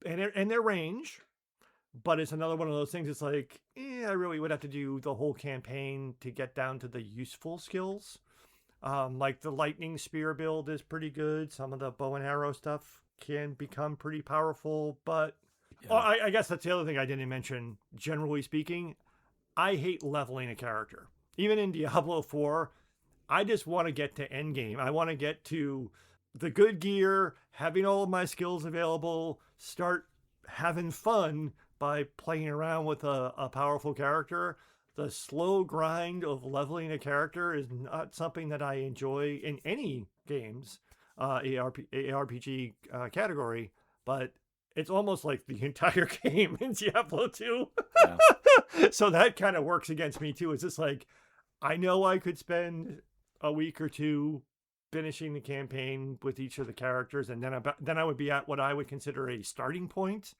S2: and their range. But it's another one of those things. It's like, I really would have to do the whole campaign to get down to the useful skills. Like the lightning spear build is pretty good. Some of the bow and arrow stuff can become pretty powerful. But I guess that's the other thing I didn't mention. Generally speaking, I hate leveling a character. Even in Diablo 4, I just want to get to endgame. I want to get to the good gear, having all of my skills available, start having fun by playing around with a powerful character. The slow grind of leveling a character is not something that I enjoy in any games, ARPG category, but it's almost like the entire game in Diablo 2. Yeah. So that kind of works against me too. It's just like, I know I could spend a week or two finishing the campaign with each of the characters, and then I would be at what I would consider a starting point.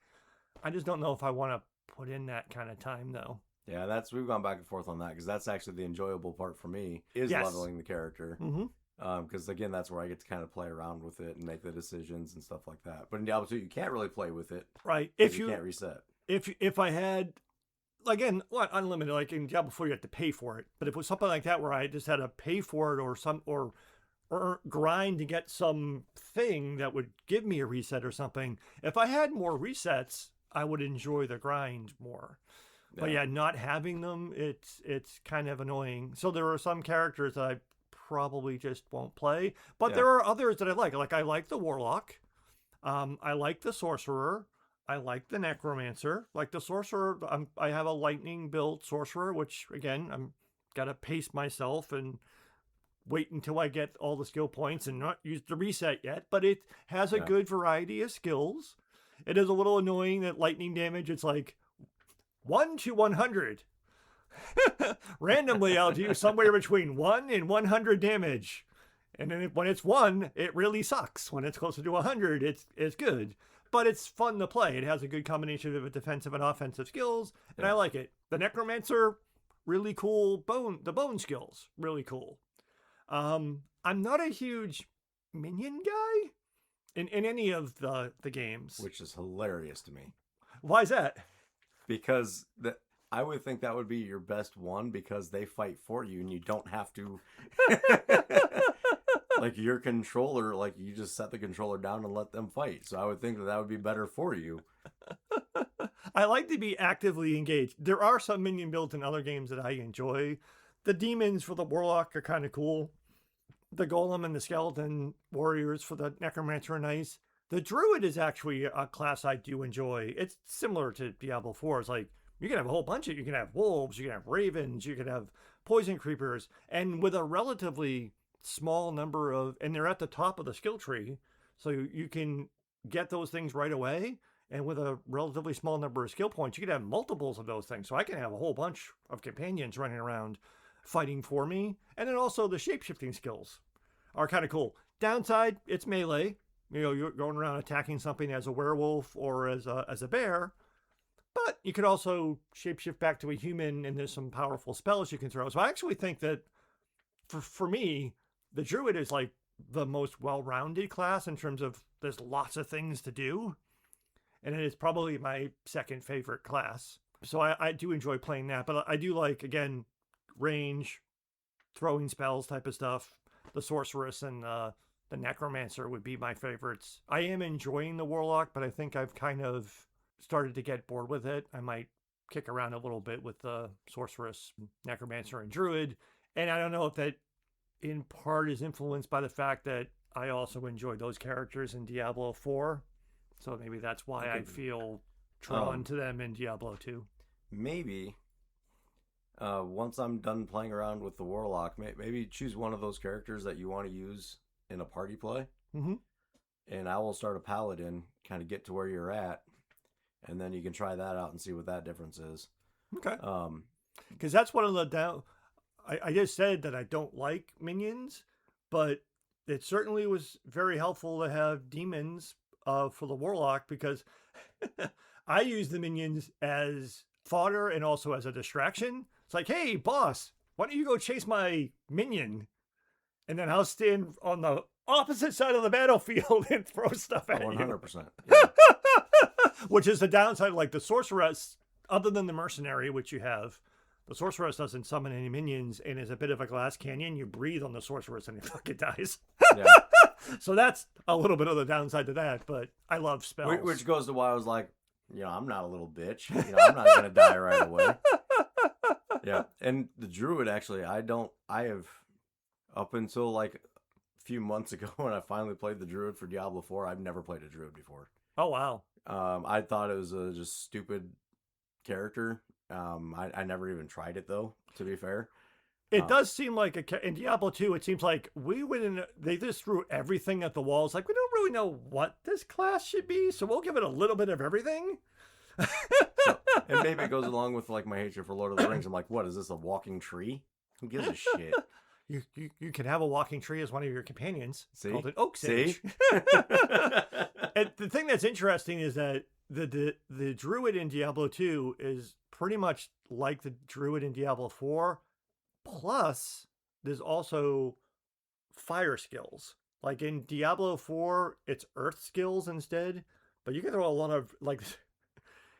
S2: I just don't know if I want to put in that kind of time though.
S1: Yeah, we've gone back and forth on that, because that's actually the enjoyable part for me, is leveling the character. Because again, that's where I get to kind of play around with it and make the decisions and stuff like that. But in Diablo 2, you can't really play with it,
S2: right?
S1: If you can't reset.
S2: If I had, again, unlimited, like in Diablo 4, you have to pay for it. But if it was something like that where I just had to pay for it, or grind to get some thing that would give me a reset or something, if I had more resets, I would enjoy the grind more. But yeah, not having them, it's kind of annoying. So there are some characters that I probably just won't play. But there are others that I like. Like, I like the Warlock. I like the Sorcerer. I like the Necromancer. Like the Sorcerer, I have a lightning built Sorcerer, which, again, I'm got to pace myself and wait until I get all the skill points and not use the reset yet. But it has a good variety of skills. It is a little annoying that lightning damage, it's like 1 to 100. Randomly, I'll do somewhere between 1 and 100 damage. And then when it's 1, it really sucks. When it's closer to 100, it's good. But it's fun to play. It has a good combination of defensive and offensive skills, and I like it. The Necromancer, really cool. The bone skills, really cool. I'm not a huge minion guy in any of the games.
S1: Which is hilarious to me.
S2: Why is that?
S1: Because I would think that would be your best one, because they fight for you and you don't have to. Like your controller, like you just set the controller down and let them fight. So I would think that would be better for you.
S2: I like to be actively engaged. There are some minion builds in other games that I enjoy. The demons for the Warlock are kind of cool. The Golem and the Skeleton Warriors for the Necromancer are nice. The Druid is actually a class I do enjoy. It's similar to Diablo 4. It's like, you can have a whole bunch of, you can have wolves, you can have ravens, you can have poison creepers, and with a relatively small number of, and they're at the top of the skill tree, so you can get those things right away, and with a relatively small number of skill points, you can have multiples of those things. So I can have a whole bunch of companions running around fighting for me. And then also the shape-shifting skills are kind of cool. Downside, it's melee. You know, you're going around attacking something as a werewolf or as a bear. But you could also shapeshift back to a human, and there's some powerful spells you can throw. So I actually think that for me, the Druid is like the most well-rounded class in terms of there's lots of things to do. And it is probably my second favorite class. So I do enjoy playing that. But I do like, again, range, throwing spells type of stuff. The Sorceress and the Necromancer would be my favorites. I am enjoying the Warlock, but I think I've kind of started to get bored with it. I might kick around a little bit with the Sorceress, Necromancer, and Druid. And I don't know if that in part is influenced by the fact that I also enjoy those characters in Diablo 4. So maybe that's why I feel drawn to them in Diablo 2.
S1: Maybe once I'm done playing around with the Warlock, maybe choose one of those characters that you want to use in a party play.
S2: Mm-hmm.
S1: And I will start a Paladin, kind of get to where you're at, and then you can try that out and see what that difference is.
S2: Okay. Because that's one of the I just said that I don't like minions, but it certainly was very helpful to have demons for the Warlock, because I use the minions as fodder and also as a distraction. It's like, hey, boss, why don't you go chase my minion? And then I'll stand on the opposite side of the battlefield and throw stuff at
S1: 100%.
S2: you. 100%. Which is the downside. Like the sorceress, other than the mercenary, which you have, the sorceress doesn't summon any minions and is a bit of a glass canyon. You breathe on the sorceress and it fucking dies.
S1: Yeah.
S2: So that's a little bit of the downside to that. But I love spells.
S1: Which goes to why I was like, I'm not a little bitch. I'm not gonna die right away. Yeah, and the druid actually, I have up until like a few months ago when I finally played the druid for Diablo 4. I've never played a druid before.
S2: Oh wow.
S1: I thought it was a just stupid character. I never even tried it though. To be fair,
S2: it does seem like in Diablo 2, it seems like we went in. They just threw everything at the walls. Like we don't really know what this class should be, so we'll give it a little bit of everything.
S1: And maybe it goes along with like my hatred for Lord of the Rings. I'm like, what is this, a walking tree? Who gives a shit?
S2: You can have a walking tree as one of your companions.
S1: See?
S2: Called an oak sage. And the thing that's interesting is that the druid in Diablo 2 is pretty much like the druid in Diablo 4. Plus, there's also fire skills. Like in Diablo 4, it's earth skills instead. But you can throw a lot of like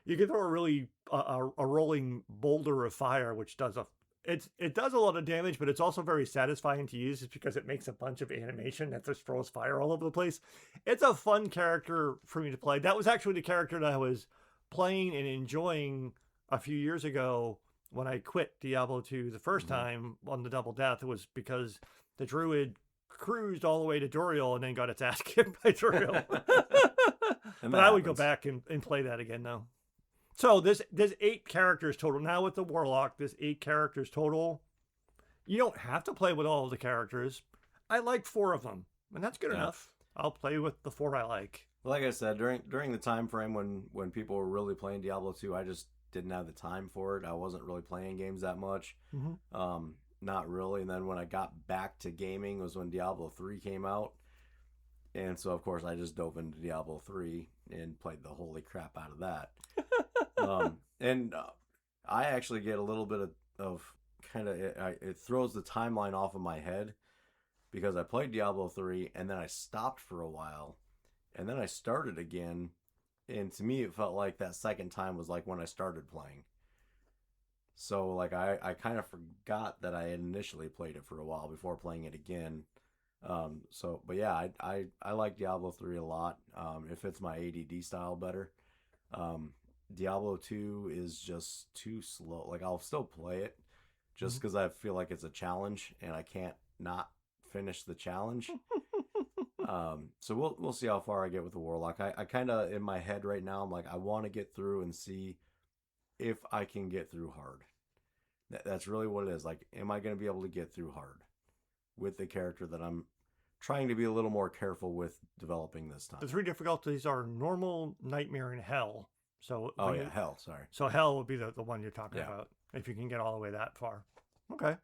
S2: you can throw a really a rolling boulder of fire, which does it does a lot of damage, but it's also very satisfying to use just because it makes a bunch of animation that just throws fire all over the place. It's a fun character for me to play. That was actually the character that I was playing and enjoying a few years ago when I quit Diablo 2 the first time on the double death. It was because the druid cruised all the way to Doriel and then got its ass kicked by Doriel. But I would go back and play that again though. So there's 8 characters total. Now with the Warlock, there's 8 characters total. You don't have to play with all of the characters. I like 4 of them, and that's good enough. I'll play with the 4 I like.
S1: Like I said, during the time frame when people were really playing Diablo 2, I just didn't have the time for it. I wasn't really playing games that much. Not really. And then when I got back to gaming was when Diablo 3 came out. And so, of course, I just dove into Diablo 3 and played the holy crap out of that. I actually get a little bit of kind of, it throws the timeline off of my head because I played Diablo 3 and then I stopped for a while and then I started again. And to me, it felt like that second time was like when I started playing. So, like, I kind of forgot that I had initially played it for a while before playing it again. But yeah, I like Diablo 3 a lot. It fits my ADD style better. Diablo 2 is just too slow. Like, I'll still play it just because I feel like it's a challenge and I can't not finish the challenge. So we'll see how far I get with the Warlock. I kind of, in my head right now, I'm like, I want to get through and see if I can get through hard. That's really what it is. Like, am I going to be able to get through hard with the character that I'm trying to be a little more careful with developing this time?
S2: The 3 difficulties are normal, nightmare, and hell. So
S1: hell, sorry.
S2: So hell would be the one you're talking about, if you can get all the way that far. Okay.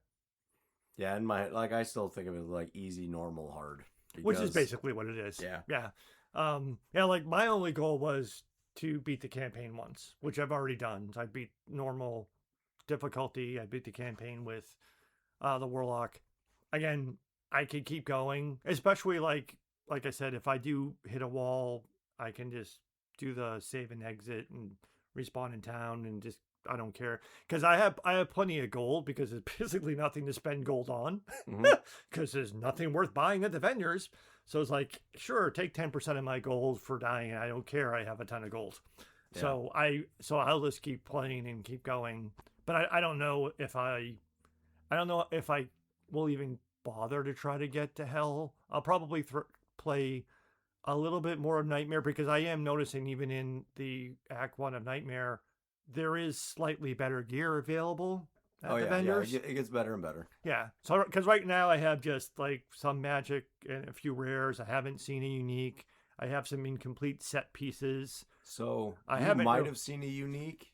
S1: Yeah, and I still think of it like easy, normal, hard.
S2: Which is basically what it is.
S1: Yeah.
S2: Yeah. Like my only goal was to beat the campaign once, which I've already done. I beat normal difficulty. I beat the campaign with the Warlock. Again, I could keep going, especially like I said, if I do hit a wall, I can just do the save and exit and respawn in town and just, I don't care. Because I have plenty of gold because it's basically nothing to spend gold on because there's nothing worth buying at the vendors. So it's like, sure, take 10% of my gold for dying. I don't care. I have a ton of gold. Yeah. So I'll just keep playing and keep going. But I don't know if I will even bother to try to get to hell. I'll probably play a little bit more of Nightmare because I am noticing even in the Act 1 of Nightmare, there is slightly better gear available at the vendors.
S1: Yeah, it gets better and better.
S2: Yeah. So, because right now I have just like some magic and a few rares. I haven't seen a unique. I have some incomplete set pieces.
S1: So you might have seen a unique.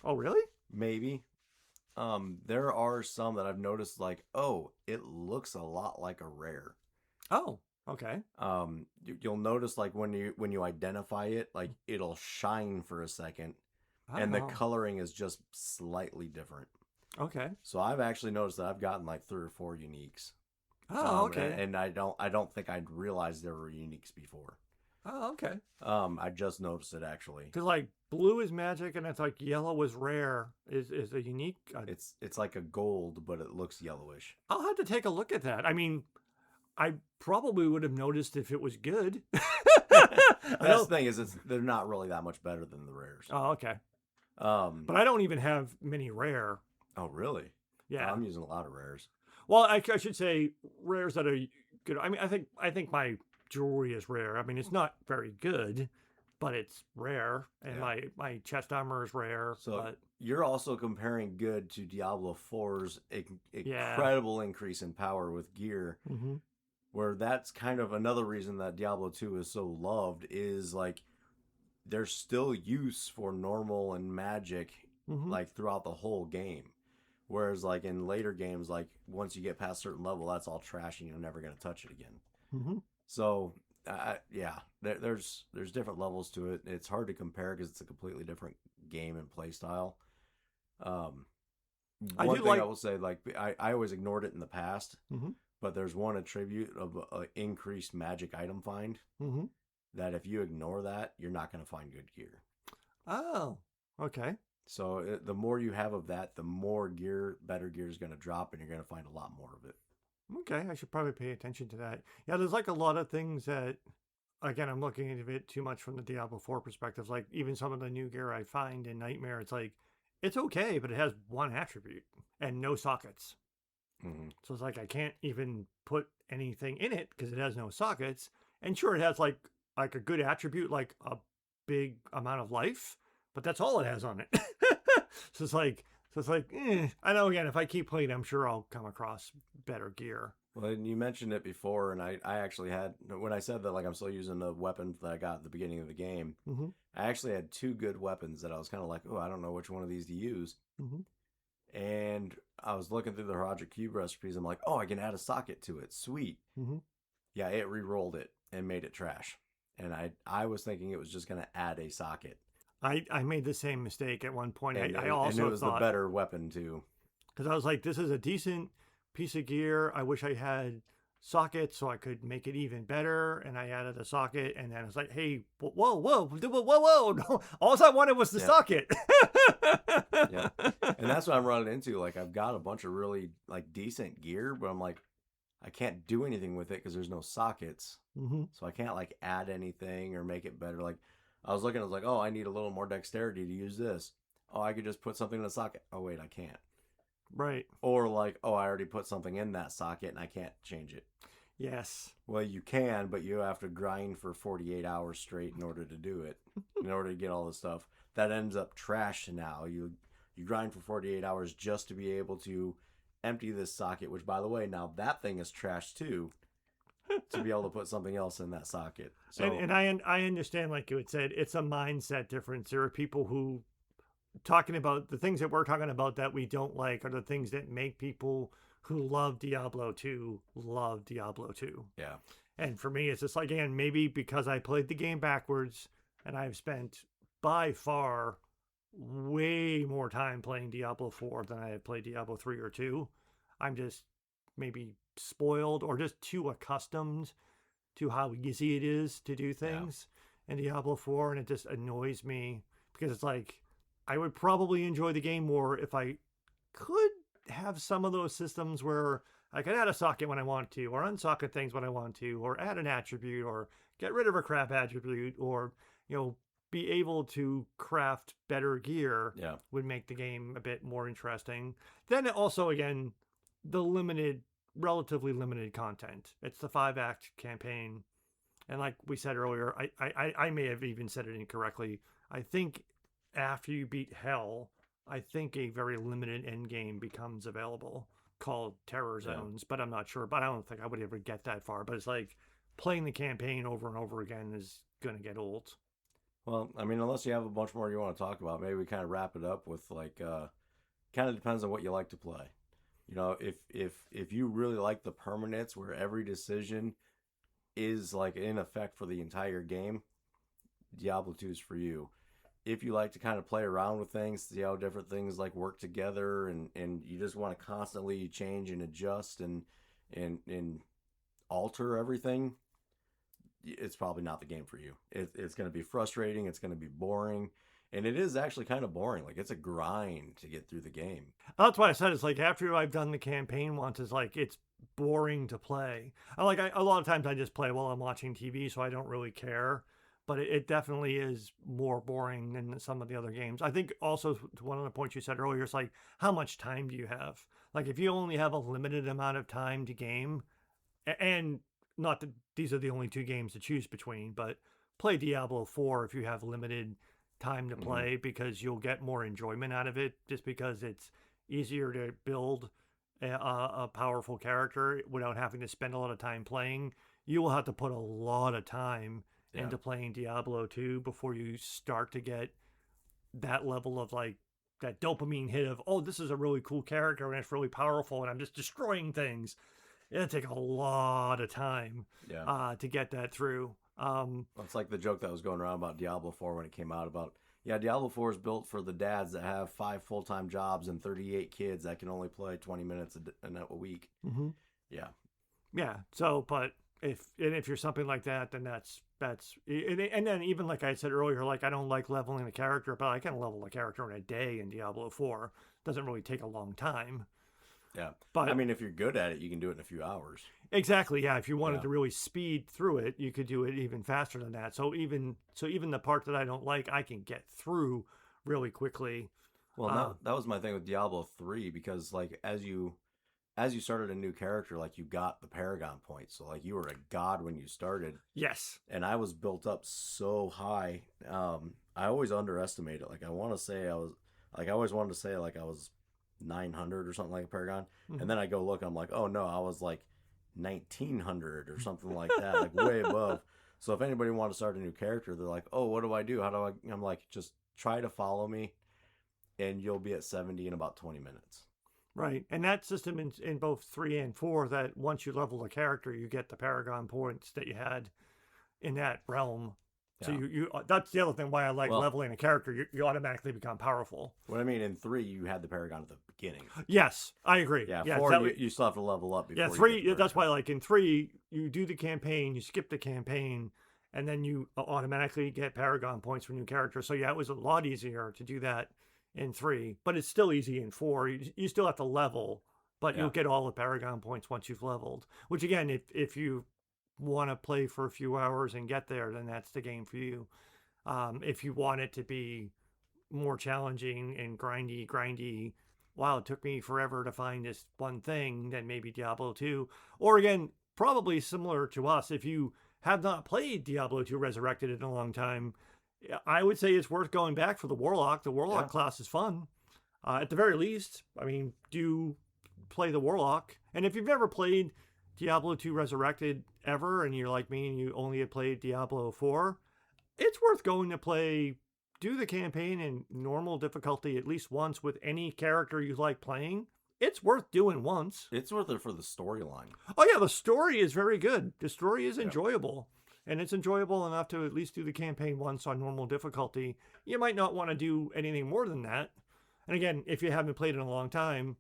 S2: Oh, really?
S1: Maybe. There are some that I've noticed like, oh, it looks a lot like a rare.
S2: Oh, okay.
S1: You'll notice like when you identify it, like it'll shine for a second. And the coloring is just slightly different.
S2: Okay.
S1: So I've actually noticed that I've gotten like 3 or 4 uniques.
S2: Oh, okay.
S1: And I don't think I'd realized there were uniques before.
S2: Oh, okay.
S1: I just noticed it actually.
S2: Because like blue is magic, and it's like yellow is rare. Is a unique.
S1: It's like a gold, but it looks yellowish.
S2: I'll have to take a look at that. I mean, I probably would have noticed if it was good. I
S1: That's
S2: don't.
S1: the thing is, they're not really that much better than the rares.
S2: Oh, okay.
S1: Um,
S2: But I don't even have many rare.
S1: oh really?
S2: Yeah.
S1: I'm using a lot of rares.
S2: Well, I should say rares that are good. I mean, I think my jewelry is rare. I mean, it's not very good, but it's rare, and
S1: Yeah.
S2: my chest armor is rare.
S1: So
S2: But
S1: you're also comparing good to Diablo 4's
S2: yeah.
S1: incredible increase in power with gear,
S2: Mm-hmm.
S1: where that's kind of another reason that Diablo 2 is so loved is like there's still use for normal and magic
S2: Mm-hmm.
S1: like throughout the whole game. Whereas like in later games, like once you get past a certain level, that's all trash and you're never gonna touch it again.
S2: Mm-hmm.
S1: So yeah, there's different levels to it. It's hard to compare because it's a completely different game and play style. Um,
S2: I
S1: one
S2: do
S1: thing
S2: like.
S1: I will say, like I always ignored it in the past,
S2: Mm-hmm.
S1: but there's one attribute of increased magic item find
S2: Mm-hmm.
S1: that if you ignore that, you're not going to find good gear.
S2: Oh, okay.
S1: So the more you have of that, the more better gear is going to drop, and you're going to find a lot more of it.
S2: Okay, I should probably pay attention to that. Yeah, there's like a lot of things that, again, I'm looking into it too much from the Diablo 4 perspective. Like even some of the new gear I find in Nightmare, it's like, it's okay, but it has one attribute and no sockets.
S1: Mm-hmm.
S2: So it's like I can't even put anything in it because it has no sockets. And sure, it has like a good attribute, like a big amount of life, but that's all it has on it. so it's like I know again, if I keep playing, I'm sure I'll come across better gear.
S1: Well, and you mentioned it before, and I actually had when I said that like I'm still using the weapon that I got at the beginning of the game.
S2: Mm-hmm.
S1: I actually had two good weapons that I was kind of like, oh, I don't know which one of these to use.
S2: Mm-hmm.
S1: And I was looking through the Project Cube recipes. I'm like, oh, I can add a socket to it. Sweet.
S2: Mm-hmm.
S1: Yeah, it re-rolled it and made it trash. And I was thinking it was just going to add a socket.
S2: I made the same mistake at one point.
S1: And,
S2: I also
S1: and it was
S2: thought,
S1: the better weapon too.
S2: because I was like, this is a decent piece of gear. I wish I had sockets so I could make it even better. And I added a socket, and then it's like, hey, whoa, no, all I wanted was the socket.
S1: Yeah, and that's what I'm running into. Like I've got a bunch of really like decent gear, but I'm like, I can't do anything with it because there's no sockets.
S2: Mm-hmm.
S1: So I can't like add anything or make it better. Like I was like, oh, I need a little more dexterity to use this. Oh, I could just put something in the socket. Oh wait, I can't.
S2: Right.
S1: Or like, oh, I already put something in that socket and I can't change it.
S2: Yes.
S1: Well, you can, but you have to grind for 48 hours straight in order to do it. In order to get all the stuff that ends up trash now. You grind for 48 hours just to be able to empty this socket, which by the way, now that thing is trash too. To be able to put something else in that socket. So
S2: And I understand, like you had said, it's a mindset difference. There are people who talking about the things that we're talking about that we don't like are the things that make people who love Diablo 2 love Diablo 2.
S1: yeah.
S2: And for me, it's just like, again, maybe because I played the game backwards and I've spent by far way more time playing Diablo 4 than I have played Diablo 3 or 2. I'm just maybe spoiled or just too accustomed to how easy it is to do things in Diablo 4. And it just annoys me because it's like, I would probably enjoy the game more if I could have some of those systems where I could add a socket when I want to, or unsocket things when I want to, or add an attribute, or get rid of a crap attribute, or, be able to craft better gear would make the game a bit more interesting. Then also, again, the relatively limited content. It's the 5-act campaign. And like we said earlier, I may have even said it incorrectly. I think after you beat Hell, I think a very limited end game becomes available called Terror Zones, but I'm not sure. But I don't think I would ever get that far. But it's like playing the campaign over and over again is going to get old.
S1: Well, I mean, unless you have a bunch more you want to talk about, maybe we kind of wrap it up with like, kind of depends on what you like to play. If you really like the permanence where every decision is like in effect for the entire game, Diablo 2 is for you. If you like to kind of play around with things, see how different things like work together, and you just want to constantly change and adjust and alter everything, it's probably not the game for you. It's going to be frustrating. It's going to be boring. And it is actually kind of boring. Like, it's a grind to get through the game.
S2: That's why I said it's like after I've done the campaign once, it's like it's boring to play. A lot of times I just play while I'm watching TV, so I don't really care. But it definitely is more boring than some of the other games. I think also to one of the points you said earlier, it's like, how much time do you have? Like, if you only have a limited amount of time to game, and not that these are the only two games to choose between, but play Diablo 4 if you have limited time to play, because you'll get more enjoyment out of it just because it's easier to build a powerful character without having to spend a lot of time playing. You will have to put a lot of time into playing Diablo 2 before you start to get that level of like that dopamine hit of, oh, this is a really cool character and it's really powerful and I'm just destroying things. It'll take a lot of time to get that through.
S1: It's like the joke that was going around about Diablo 4 when it came out about, Diablo 4 is built for the dads that have 5 full-time jobs and 38 kids that can only play 20 minutes a week.
S2: Mm-hmm.
S1: Yeah.
S2: So, but if you're something like that, then that's and then even like I said earlier, like I don't like leveling a character, but I can level a character in a day in Diablo 4. Doesn't really take a long time.
S1: Yeah.
S2: But
S1: I mean, if you're good at it, you can do it in a few hours.
S2: Exactly. Yeah. If you wanted to really speed through it, you could do it even faster than that. So even the part that I don't like, I can get through really quickly.
S1: Well, that was my thing with Diablo 3, because like as you started a new character, like you got the Paragon points. So like you were a god when you started.
S2: Yes.
S1: And I was built up so high. I always underestimate it. Like I always wanted to say like I was 900 or something like a Paragon.
S2: Mm-hmm.
S1: And then I go look, I'm like, oh no, I was like 1900 or something like that, like way above. So if anybody wants to start a new character, they're like, oh, what do I do? How do I? I'm like, just try to follow me and you'll be at 70 in about 20 minutes.
S2: Right. And that system in both 3 and 4, that once you level a character, you get the Paragon points that you had in that realm. So you that's the other thing why I like leveling a character. You automatically become powerful.
S1: What I mean, in 3, you had the Paragon at the beginning.
S2: Yes, I agree.
S1: Yeah, 4, you still have to level up. Before
S2: 3, that's why like in 3, you do the campaign, you skip the campaign, and then you automatically get Paragon points for new characters. So yeah, it was a lot easier to do that in 3, but it's still easy in 4. You still have to level, but you'll get all the Paragon points once you've leveled. Which again, if you want to play for a few hours and get there, then that's the game for you. If you want it to be more challenging and grindy, wow, it took me forever to find this one thing, then maybe Diablo 2. Or again, probably similar to us, if you have not played Diablo 2 Resurrected in a long time, I would say it's worth going back for the Warlock. The Warlock class is fun. At the very least, I mean, do play the Warlock. And if you've never played Diablo 2 Resurrected ever, and you're like me and you only had played Diablo 4, it's worth going to do the campaign in normal difficulty at least once with any character you like playing. It's worth doing once.
S1: It's worth it for the storyline.
S2: Oh yeah, the story is very good. The story is enjoyable. And it's enjoyable enough to at least do the campaign once on normal difficulty. You might not want to do anything more than that. And again, if you haven't played in a long time,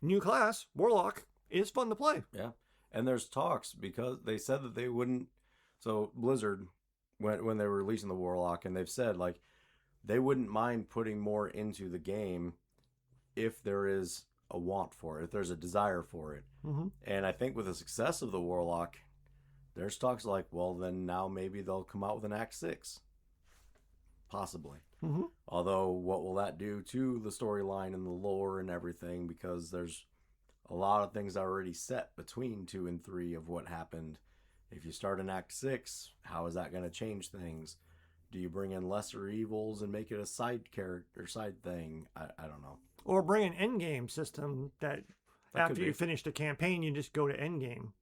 S2: new class, Warlock, is fun to play.
S1: Yeah. And there's talks, because they said that they wouldn't. So Blizzard, when they were releasing the Warlock, and they've said like they wouldn't mind putting more into the game if there is a want for it, if there's a desire for it.
S2: Mm-hmm.
S1: And I think with the success of the Warlock, there's talks like, well, then now maybe they'll come out with an Act 6. Possibly.
S2: Mm-hmm.
S1: Although, what will that do to the storyline and the lore and everything? Because there's a lot of things already set between 2 and 3 of what happened. If you start in Act 6, how is that going to change things? Do you bring in lesser evils and make it a side character, side thing? I don't know.
S2: Or bring an endgame system that after you finish the campaign, you just go to endgame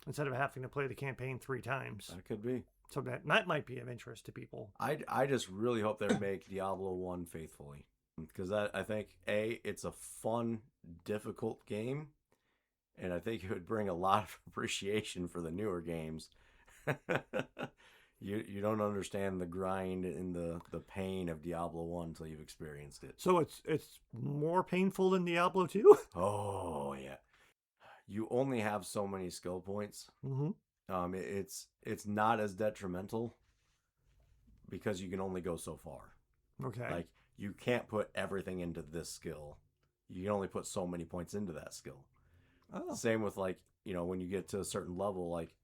S2: instead of having to play the campaign 3 times.
S1: That could be.
S2: So that might be of interest to people.
S1: I just really hope they make Diablo 1 faithfully. Because I think, it's a fun, difficult game. And I think it would bring a lot of appreciation for the newer games. You don't understand the grind and the pain of Diablo 1 until you've experienced it.
S2: So it's more painful than Diablo 2?
S1: Oh, yeah. You only have so many skill points.
S2: Mm-hmm.
S1: It's not as detrimental because you can only go so far.
S2: Okay.
S1: Like, you can't put everything into this skill. You can only put so many points into that skill.
S2: Oh.
S1: Same with, like, when you get to a certain level, like,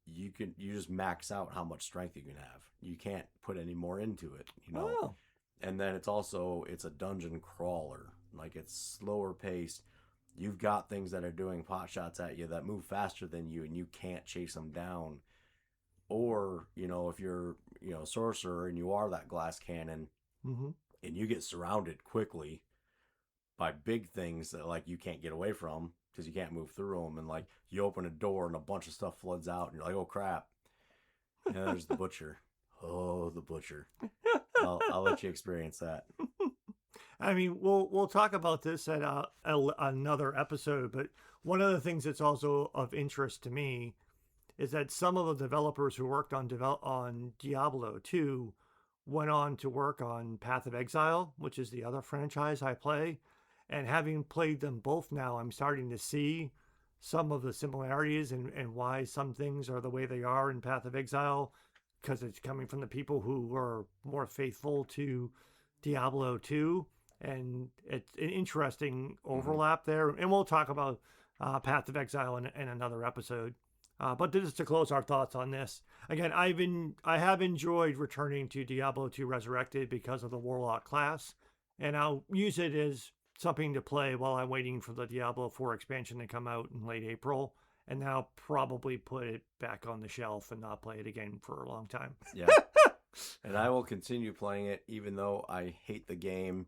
S1: you just max out how much strength you can have. You can't put any more into it,
S2: Oh.
S1: And then it's a dungeon crawler. Like, it's slower paced. You've got things that are doing pot shots at you that move faster than you, and you can't chase them down. Or, if you're, a sorcerer and you are that glass cannon,
S2: Mm-hmm.
S1: and you get surrounded quickly by big things that, like, you can't get away from because you can't move through them, and, like, you open a door and a bunch of stuff floods out, and you're like, oh crap. And there's the butcher. Oh, the butcher. I'll let you experience that.
S2: I mean, we'll talk about this at another episode, but one of the things that's also of interest to me is that some of the developers who worked on Diablo 2 went on to work on Path of Exile, which is the other franchise I play. And having played them both now, I'm starting to see some of the similarities and why some things are the way they are in Path of Exile, because it's coming from the people who were more faithful to Diablo 2. And it's an interesting overlap there. And we'll talk about Path of Exile in another episode. But just to close our thoughts on this, again, I have enjoyed returning to Diablo 2 Resurrected because of the Warlock class, and I'll use it as something to play while I'm waiting for the Diablo 4 expansion to come out in late April, and now probably put it back on the shelf and not play it again for a long time.
S1: Yeah. And I will continue playing it even though I hate the game.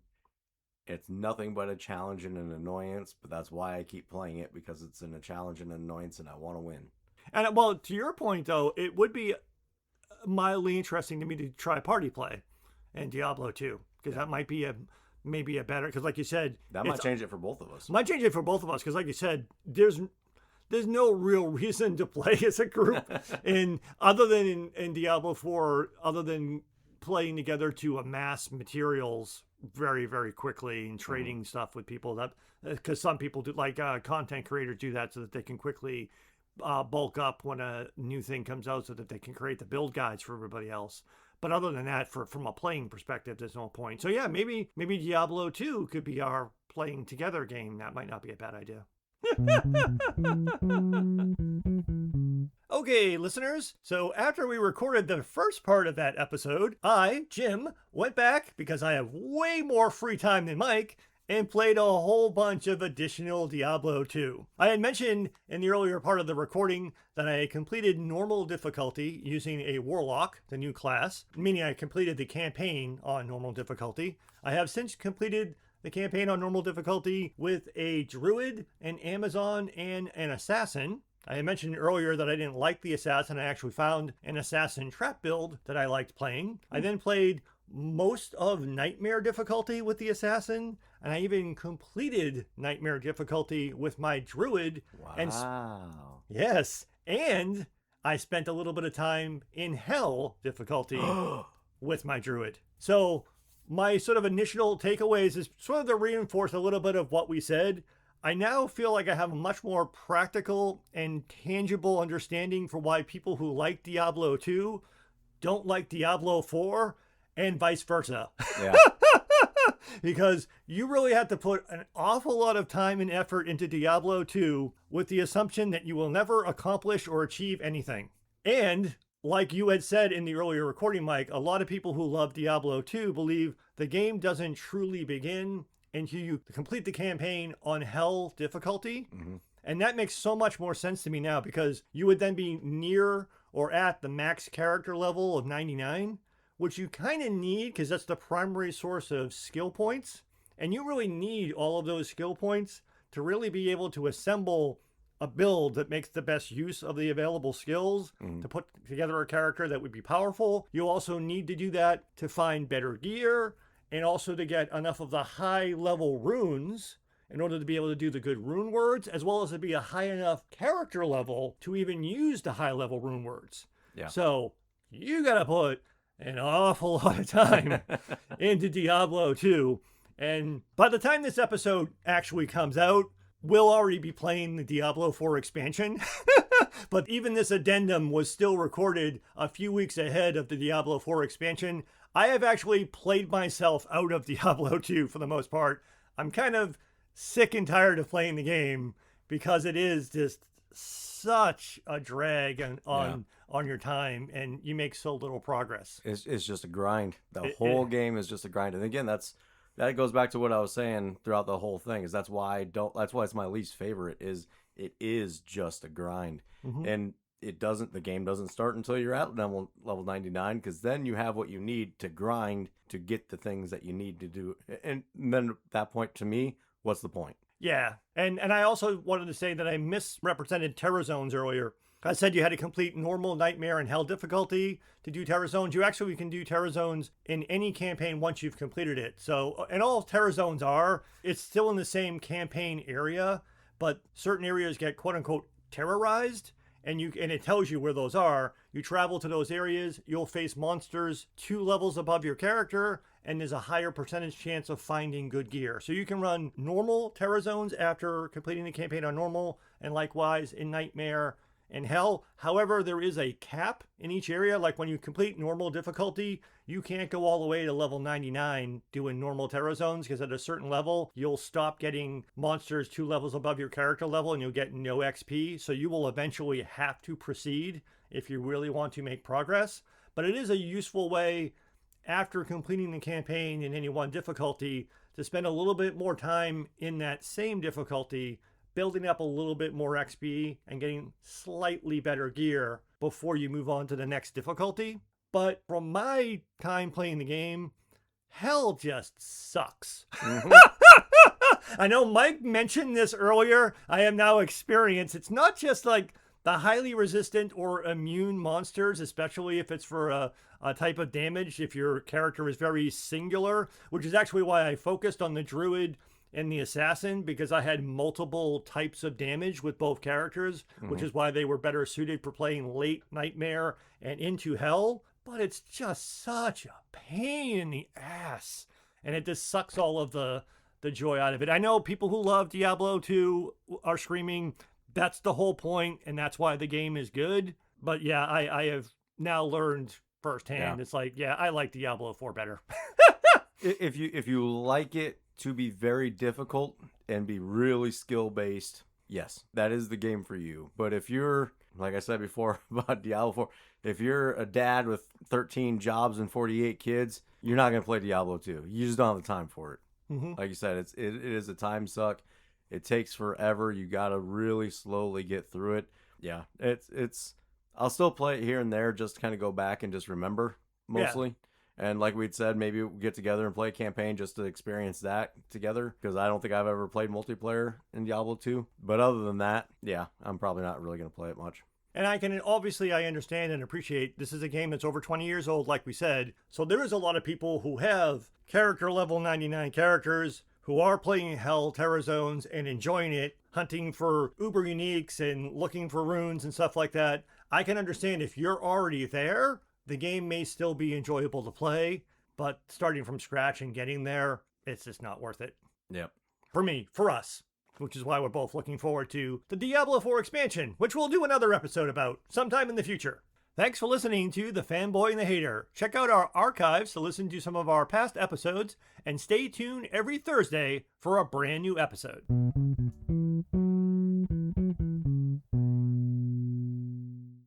S1: It's nothing but a challenge and an annoyance, but that's why I keep playing it, because it's a challenge and an annoyance and I want to win.
S2: And well, to your point though, it would be mildly interesting to me to try party play in Diablo 2, because that might be maybe a better, because like you said,
S1: that might change it for both of us.
S2: Might change it for both of us, because like you said, there's no real reason to play as a group other than in Diablo 4, other than playing together to amass materials very, very quickly and trading stuff with people, that because some people do, like content creators do that so that they can quickly bulk up when a new thing comes out so that they can create the build guides for everybody else. But other than that, from a playing perspective, there's no point. So yeah, maybe Diablo 2 could be our playing together game. That might not be a bad idea. Okay, listeners, so after we recorded the first part of that episode, I, Jim, went back, because I have way more free time than Mike, and played a whole bunch of additional Diablo 2. I had mentioned in the earlier part of the recording that I had completed normal difficulty using a Warlock, the new class, meaning I completed the campaign on normal difficulty. I have since completed the campaign on normal difficulty with a Druid, an Amazon, and an Assassin. I had mentioned earlier that I didn't like the Assassin. I actually found an Assassin trap build that I liked playing. I then played most of Nightmare difficulty with the Assassin, and I even completed Nightmare difficulty with my Druid.
S1: Wow.
S2: Yes, and I spent a little bit of time in Hell difficulty with my Druid. So my sort of initial takeaways is sort of to reinforce a little bit of what we said. I now feel like I have a much more practical and tangible understanding for why people who like Diablo 2 don't like Diablo 4, and vice versa.
S1: Yeah.
S2: Because you really have to put an awful lot of time and effort into Diablo 2 with the assumption that you will never accomplish or achieve anything. And like you had said in the earlier recording, Mike, a lot of people who love Diablo 2 believe the game doesn't truly begin until you complete the campaign on Hell difficulty. Mm-hmm. And that makes so much more sense to me now, because you would then be near or at the max character level of 99, which you kind of need because that's the primary source of skill points. And you really need all of those skill points to really be able to assemble a build that makes the best use of the available skills to put together a character that would be powerful. You also need to do that to find better gear, and also to get enough of the high level runes in order to be able to do the good rune words, as well as to be a high enough character level to even use the high level rune words.
S1: Yeah.
S2: So you got to put an awful lot of time into Diablo 2. And by the time this episode actually comes out, we'll already be playing the Diablo 4 expansion. But even this addendum was still recorded a few weeks ahead of the Diablo 4 expansion. I have actually played myself out of Diablo 2 for the most part. I'm kind of sick and tired of playing the game because it is just such a drag on your time, and you make so little progress.
S1: It's just a grind. The whole game is just a grind. And again, that goes back to what I was saying throughout the whole thing. That's why it's my least favorite. It is just a grind.
S2: Mm-hmm.
S1: And the game doesn't start until you're at level 99, because then you have what you need to grind to get the things that you need to do. And then at that point, to me, what's the point?
S2: Yeah. And I also wanted to say that I misrepresented Terror Zones earlier. I said you had to complete normal, nightmare, and hell difficulty to do Terror Zones. You actually can do Terror Zones in any campaign once you've completed it. So, and all Terror Zones it's still in the same campaign area, but certain areas get quote unquote terrorized, and it tells you where those are. You travel to those areas, you'll face monsters 2 levels above your character, and there's a higher percentage chance of finding good gear. So you can run normal Terror Zones after completing the campaign on normal, and likewise in Nightmare and Hell. However, there is a cap in each area. Like when you complete normal difficulty, you can't go all the way to level 99 doing normal Terror Zones, because at a certain level, you'll stop getting monsters 2 levels above your character level and you'll get no XP. So you will eventually have to proceed if you really want to make progress. But it is a useful way, after completing the campaign in any one difficulty, to spend a little bit more time in that same difficulty, building up a little bit more XP and getting slightly better gear before you move on to the next difficulty. But from my time playing the game, hell just sucks. Mm-hmm. I know Mike mentioned this earlier. I have now experienced it's not just like the highly resistant or immune monsters, especially if it's for a type of damage, if your character is very singular, which is actually why I focused on the druid and the assassin, because I had multiple types of damage with both characters, which is why they were better suited for playing late Nightmare and into Hell. But it's just such a pain in the ass, and it just sucks all of the joy out of it. I know people who love Diablo 2 are screaming, that's the whole point, and that's why the game is good. But yeah, I have now learned firsthand. Yeah. It's like, yeah, I like Diablo 4 better.
S1: If you like it to be very difficult and be really skill-based, yes, that is the game for you. But if you're, like I said before about Diablo 4, if you're a dad with 13 jobs and 48 kids, you're not going to play Diablo 2. You just don't have the time for it. Mm-hmm. Like you said, it is a time suck. It takes forever. You got to really slowly get through it. Yeah, it's. I'll still play it here and there, just to kind of go back and just remember mostly. Yeah. And like we'd said, maybe we'll get together and play a campaign just to experience that together, because I don't think I've ever played multiplayer in Diablo 2. But other than that, yeah, I'm probably not really going to play it much.
S2: And I understand and appreciate this is a game that's over 20 years old, like we said. So there is a lot of people who have character level 99 characters who are playing Hell Terror Zones and enjoying it, hunting for uber uniques and looking for runes and stuff like that. I can understand if you're already there, the game may still be enjoyable to play, but starting from scratch and getting there, it's just not worth it.
S1: Yep.
S2: For us, which is why we're both looking forward to the Diablo 4 expansion, which we'll do another episode about sometime in the future. Thanks for listening to The Fanboy and the Hater. Check out our archives to listen to some of our past episodes, and stay tuned every Thursday for a brand new episode.